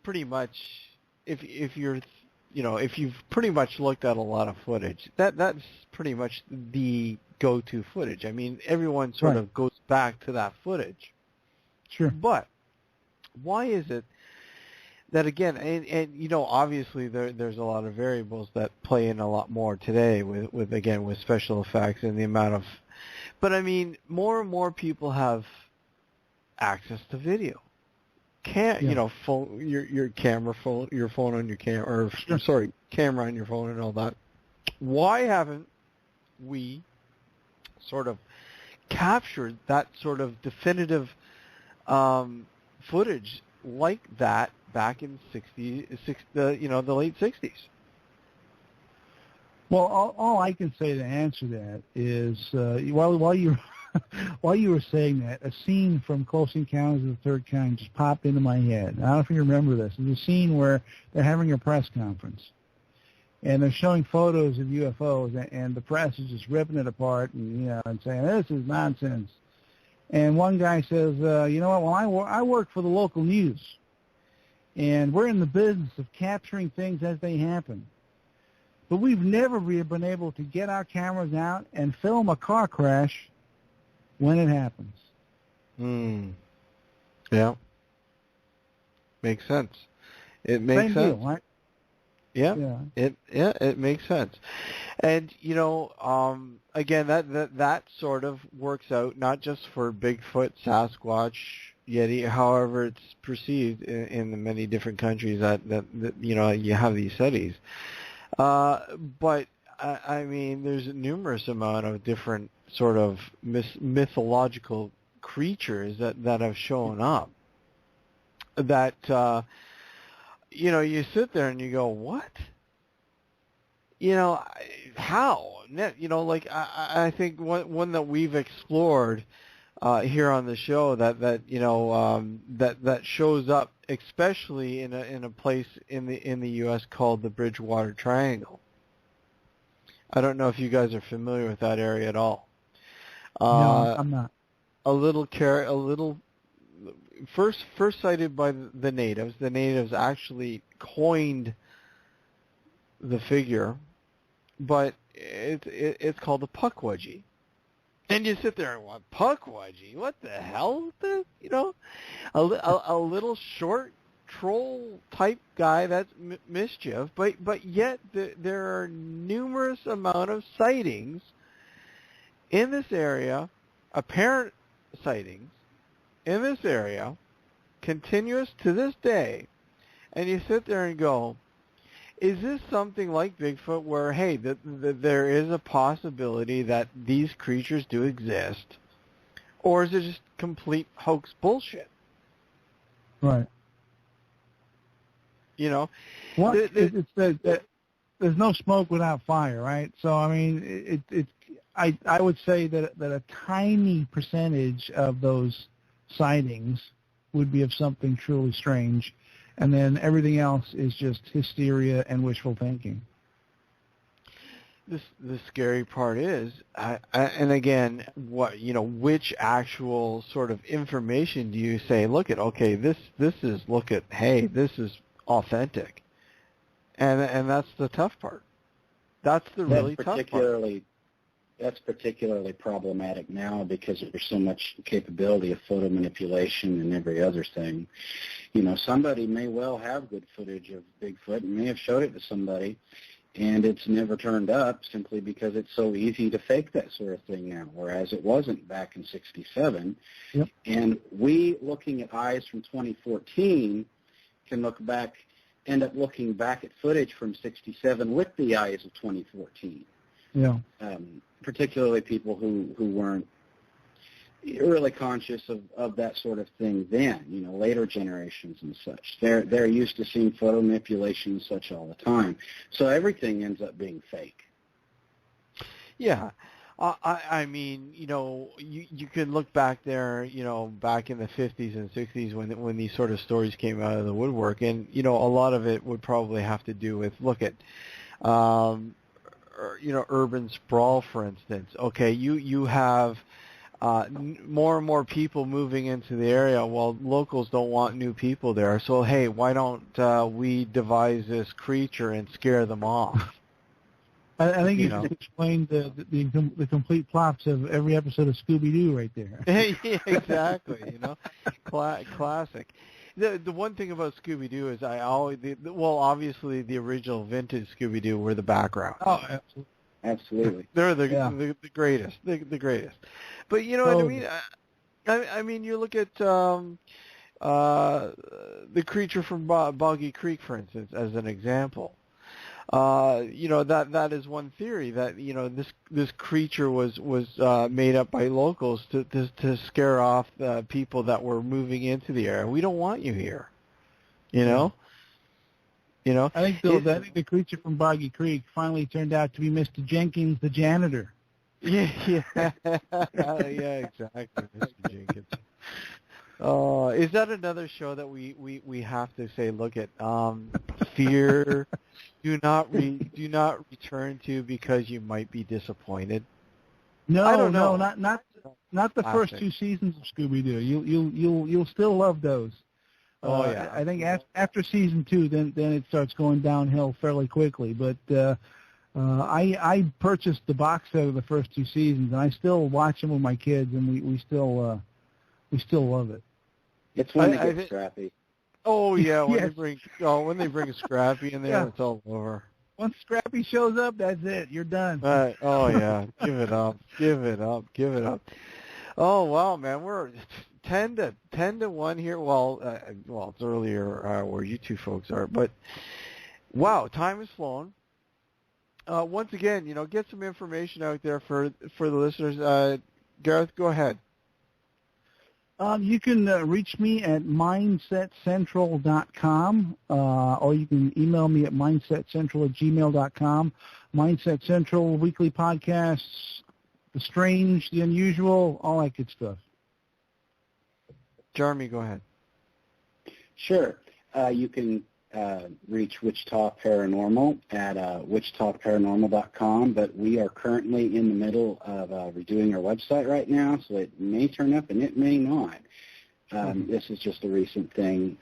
pretty much if you've pretty much looked at a lot of footage, that's pretty much the go-to footage. I mean, everyone sort of goes back to that footage. Sure. But why is it that, again, and obviously there's a lot of variables that play in a lot more today with special effects and the amount of, but I mean, more and more people have access to video. Phone, your camera, your phone on your camera, camera on your phone and all that. Why haven't we sort of captured that sort of definitive footage like that back in the late 60s? Well, all I can say to answer that is while you're while you were saying that, a scene from Close Encounters of the Third Kind just popped into my head. I don't know if you remember this. It's a scene where they're having a press conference, and they're showing photos of UFOs, and the press is just ripping it apart and saying, this is nonsense. And one guy says, you know what, well, I work for the local news, and we're in the business of capturing things as they happen. But we've never been able to get our cameras out and film a car crash when it happens. Yeah. Makes sense. It makes sense. Deal, right? Yeah. It makes sense. And again, that sort of works out not just for Bigfoot, Sasquatch, Yeti, however it's perceived in the many different countries that you have these studies. But I mean, there's a numerous amount of different sort of mythological creatures that have shown up. That you sit there and you go, what? How? Like I think one that we've explored here on the show that shows up, especially in a place in the U.S. called the Bridgewater Triangle. I don't know if you guys are familiar with that area at all. No, I'm not. First sighted by the natives. The natives actually coined the figure, but it's called the Pukwudgie. And you sit there and want Pukwudgie? What the hell? A little short troll type guy that's mischief, but yet there are numerous amount of sightings in this area, apparent sightings in this area, continuous to this day, and you sit there and go, is this something like Bigfoot where, hey, there is a possibility that these creatures do exist, or is it just complete hoax bullshit? Right. What? It's that there's no smoke without fire, right? So, I mean, I would say that a tiny percentage of those sightings would be of something truly strange, and then everything else is just hysteria and wishful thinking. The scary part is, and again, which actual sort of information do you say? Okay, this is this is authentic, and that's the tough part. That's the really tough part. That's particularly problematic now because there's so much capability of photo manipulation and every other thing. Somebody may well have good footage of Bigfoot and may have showed it to somebody, and it's never turned up simply because it's so easy to fake that sort of thing now, whereas it wasn't back in '67. Yep. And we, looking at eyes from 2014, can end up looking back at footage from '67 with the eyes of 2014. Yeah. Particularly people who weren't really conscious of that sort of thing then, later generations and such. They're used to seeing photo manipulation and such all the time. So everything ends up being fake. Yeah. I mean, you can look back there, back in the 50s and 60s when these sort of stories came out of the woodwork, and, a lot of it would probably have to do with, urban sprawl, for instance. Okay, you have more and more people moving into the area. Well, locals don't want new people there. So, hey, why don't we devise this creature and scare them off? I think you just explained the complete plots of every episode of Scooby-Doo right there. Yeah, exactly. Classic. The one thing about Scooby-Doo is obviously the original vintage Scooby-Doo were the background. Oh, absolutely. They're the greatest, the greatest. But you know what I mean? I mean, you look at the creature from Boggy Creek, for instance, as an example. That is one theory that this creature was made up by locals to scare off the people that were moving into the area. We don't want you here. I think the creature from Boggy Creek finally turned out to be Mr. Jenkins, the janitor. Yeah, exactly, Mr. Jenkins. Is that another show that we have to say? Look at Fear. Do not return to because you might be disappointed. No, I don't know. Not the first two seasons of Scooby-Doo. You'll still love those. Yeah. I think after season 2, then it starts going downhill fairly quickly. But I purchased the box set of the first 2 seasons, and I still watch them with my kids, and we still love it. It's when they get scrappy. Oh yeah, when yes. they bring Scrappy in there, it's all over. Once Scrappy shows up, that's it. You're done. Oh yeah, give it up. Oh wow, man, we're 10 to 1 here. Well, it's earlier where you two folks are, but wow, time has flown. Once again, get some information out there for the listeners. Gareth, go ahead. You can reach me at mindsetcentral.com, or you can email me at mindsetcentral@gmail.com. Mindset Central, weekly podcasts, the strange, the unusual, all that good stuff. Jeremy, go ahead. Sure. You can reach Wichita Paranormal at wichitaparanormal.com, but we are currently in the middle of redoing our website right now, so it may turn up and it may not. This is just a recent thing.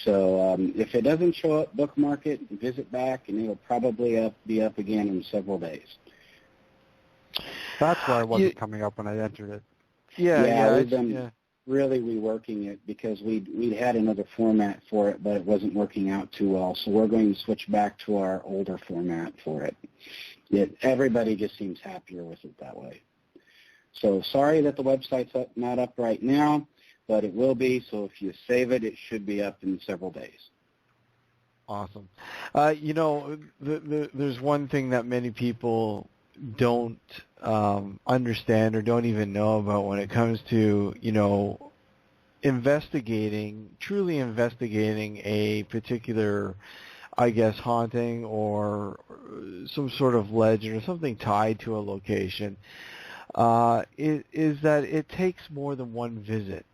So if it doesn't show up, bookmark it, visit back, and it'll probably be up again in several days. That's why it wasn't coming up when I entered it. Yeah, we've been really reworking it because we'd had another format for it, but it wasn't working out too well. So we're going to switch back to our older format for it. Everybody just seems happier with it that way. So sorry that the website's not up right now, but it will be. So if you save it, it should be up in several days. Awesome. There's one thing that many people don't understand or don't even know about when it comes to, truly investigating a particular, I guess, haunting or some sort of legend or something tied to a location, is that it takes more than one visit.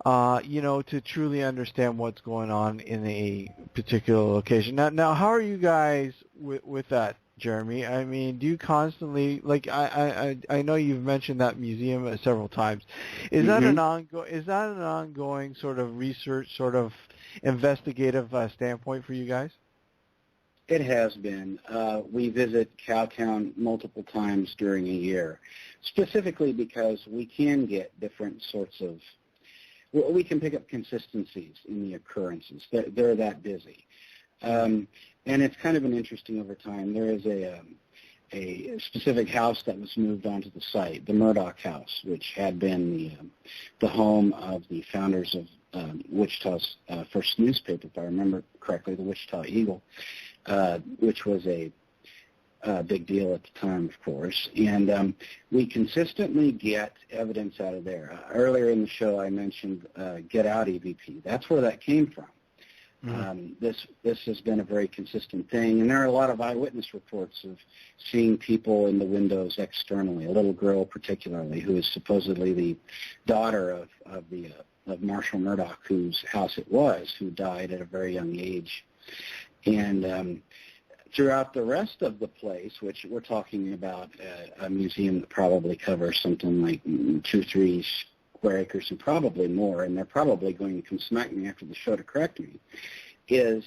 To truly understand what's going on in a particular location. Now, how are you guys with that, Jeremy? I mean, do you constantly, like, I know you've mentioned that museum several times. Is that an ongoing sort of research, sort of investigative standpoint for you guys? It has been. We visit Cowtown multiple times during a year, specifically because we can get different sorts of, we can pick up consistencies in the occurrences. They're that busy. And it's kind of an interesting over time. There is a specific house that was moved onto the site, the Murdoch House, which had been the home of the founders of Wichita's first newspaper, if I remember correctly, the Wichita Eagle, which was a big deal at the time, of course. And we consistently get evidence out of there. Earlier in the show, I mentioned Get Out EVP. That's where that came from. This has been a very consistent thing, and there are a lot of eyewitness reports of seeing people in the windows externally. A little girl, particularly, who is supposedly the daughter of Marshall Murdoch, whose house it was, who died at a very young age. And throughout the rest of the place, which we're talking about a museum that probably covers something like 2-3 square acres and probably more, and they're probably going to come smack me after the show to correct me, is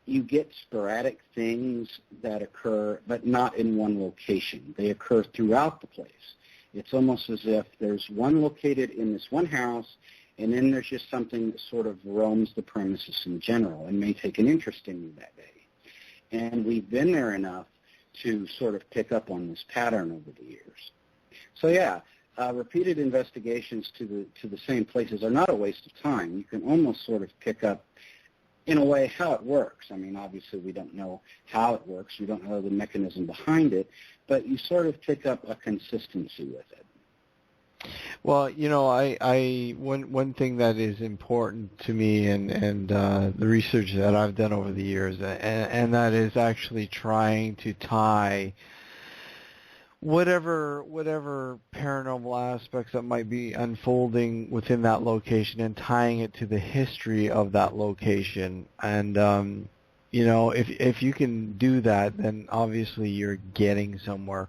you get sporadic things that occur, but not in one location. They occur throughout the place. It's almost as if there's one located in this one house, and then there's just something that sort of roams the premises in general and may take an interest in you that day. And we've been there enough to sort of pick up on this pattern over the years. So yeah, repeated investigations to the same places are not a waste of time. You can almost sort of pick up, in a way, how it works. I mean, obviously we don't know how it works. We don't know the mechanism behind it, but you sort of pick up a consistency with it. Well, one thing that is important to me and the research that I've done over the years, and that is actually trying to tie whatever paranormal aspects that might be unfolding within that location and tying it to the history of that location. And if you can do that, then obviously you're getting somewhere.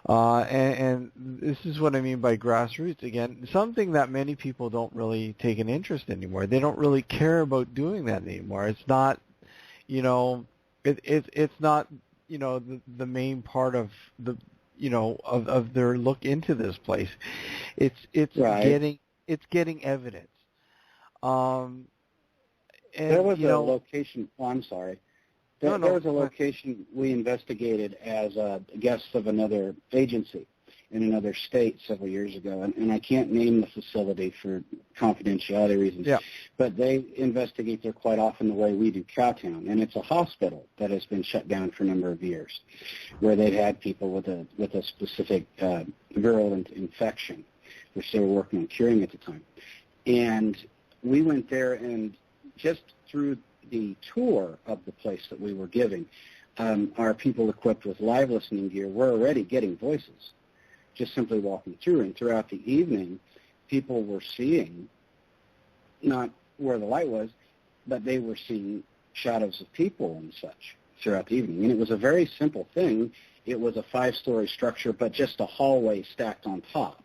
And this is what I mean by grassroots again. Something that many people don't really take an interest anymore. They don't really care about doing that anymore. It's not, it's not, the main part of the, of their look into this place. It's right. getting evidence. And, there was a location. Oh, I'm sorry. There was a location we investigated as guests of another agency in another state several years ago, and I can't name the facility for confidentiality reasons, but they investigate there quite often the way we do Cowtown, and it's a hospital that has been shut down for a number of years, where they've had people with a specific virulent infection, which they were working on curing at the time. And we went there, and just through the tour of the place that we were giving, our people equipped with live listening gear were already getting voices, just simply walking through. And throughout the evening, people were seeing, not where the light was, but they were seeing shadows of people and such throughout the evening. And it was a very simple thing. It was a 5-story structure, but just a hallway stacked on top.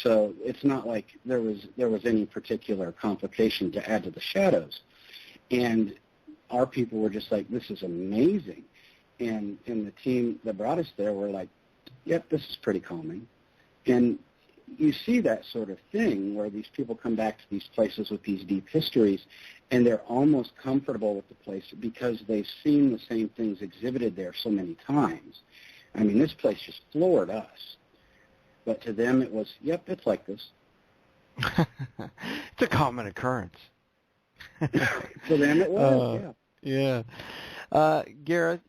So it's not like there was any particular complication to add to the shadows. And our people were just like, this is amazing. And the team that brought us there were like, yep, this is pretty calming. And you see that sort of thing where these people come back to these places with these deep histories, and they're almost comfortable with the place because they've seen the same things exhibited there so many times. I mean, this place just floored us. But to them it was, yep, it's like this. It's a common occurrence. For them it was, yeah. Gareth,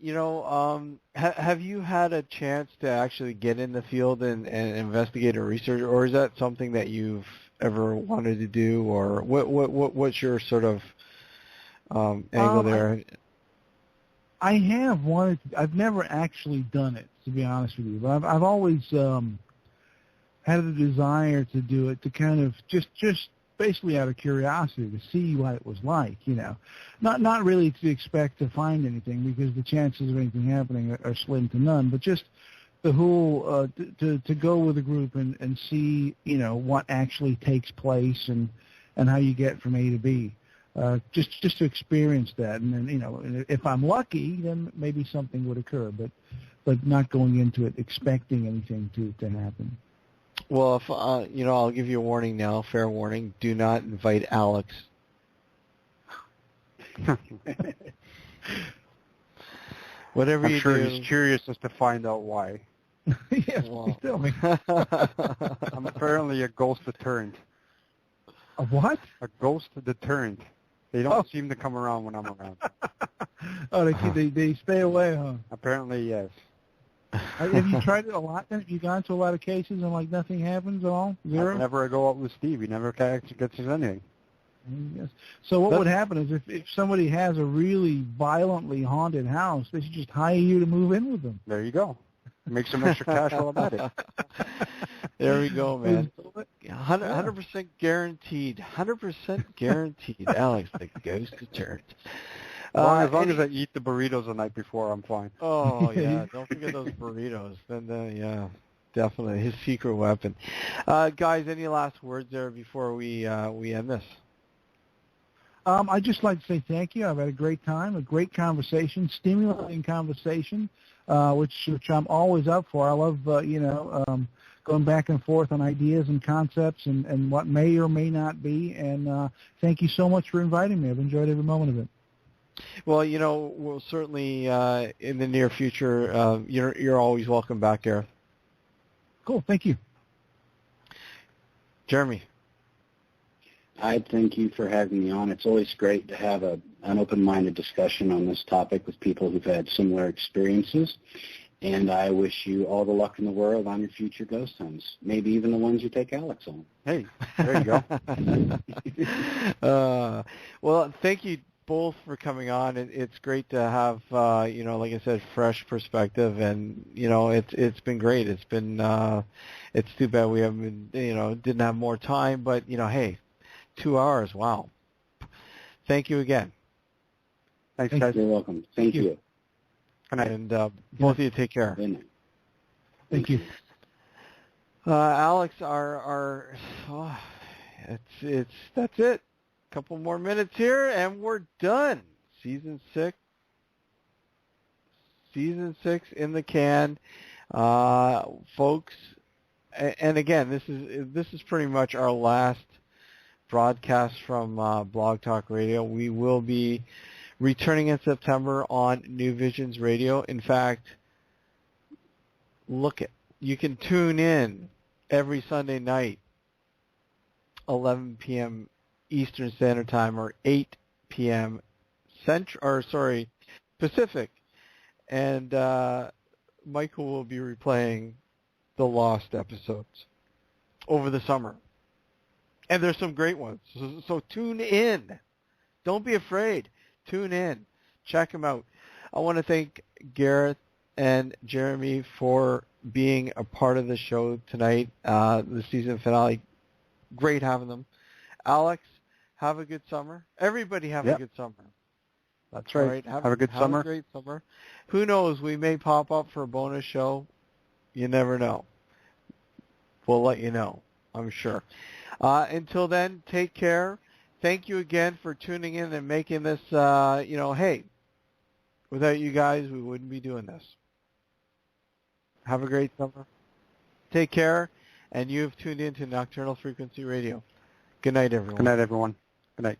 have you had a chance to actually get in the field and investigate or research, or is that something that you've ever wanted to do, or what's your sort of angle there? I have wanted to, I've never actually done it, to be honest with you, but I've always had the desire to do it, to kind of just basically out of curiosity to see what it was like, not really to expect to find anything, because the chances of anything happening are slim to none, but just the whole to go with a group and see what actually takes place and how you get from A to B, just to experience that, and then if I'm lucky, then maybe something would occur, but not going into it expecting anything to happen. Well, if I'll give you a warning now, fair warning. Do not invite Alex. Whatever I'm you sure do. He's curious as to find out why. Yes, please tell me. I'm apparently a ghost deterrent. A what? A ghost deterrent. They don't seem to come around when I'm around. Oh, they stay away, huh? Apparently, yes. Have you tried it a lot then? Have you gone to a lot of cases and nothing happens at all? Zero? Whenever I go out with Steve, he never actually gets us anything. Yes. So what would happen is if somebody has a really violently haunted house, they should just hire you to move in with them. There you go. Make some extra cash while I'm at it. There we go, man. 100% guaranteed. 100% guaranteed. Alex, the ghost deterrent. As long as I eat the burritos the night before, I'm fine. Oh, yeah. Don't forget those burritos. Then, yeah, definitely. His secret weapon. Guys, any last words there before we end this? I'd just like to say thank you. I've had a great time, a great conversation, stimulating conversation, which I'm always up for. I love, going back and forth on ideas and concepts and what may or may not be. And thank you so much for inviting me. I've enjoyed every moment of it. Well, we'll certainly, in the near future, you're always welcome back, Gareth. Cool. Thank you. Jeremy. I thank you for having me on. It's always great to have an open-minded discussion on this topic with people who've had similar experiences. And I wish you all the luck in the world on your future ghost hunts, maybe even the ones you take Alex on. Hey, there you go. Well, thank you both for coming on. It's great to have, like I said, fresh perspective, and it's been great. It's been it's too bad we haven't didn't have more time, but hey, 2 hours, wow. Thank you again. Thanks, guys. You're welcome. Thank you. Good night. And both of you take care. Good night. Thank you. Alex, that's it. Couple more minutes here, and we're done. Season 6 in the can, folks. And again, this is pretty much our last broadcast from Blog Talk Radio. We will be returning in September on New Visions Radio. In fact, you can tune in every Sunday night, 11 p.m. Eastern Standard Time, or 8 p.m. Pacific, and Michael will be replaying the lost episodes over the summer, and there's some great ones. So tune in. Don't be afraid. Tune in. Check them out. I want to thank Gareth and Jeremy for being a part of the show tonight. The season finale, great having them. Alex, have a good summer. Everybody have a good summer. That's right. Have a good summer. Have a great summer. Who knows? We may pop up for a bonus show. You never know. We'll let you know, I'm sure. Until then, take care. Thank you again for tuning in and making this, hey, without you guys, we wouldn't be doing this. Have a great summer. Take care. And you have tuned in to Nocturnal Frequency Radio. Good night, everyone. Good night, everyone. Good night.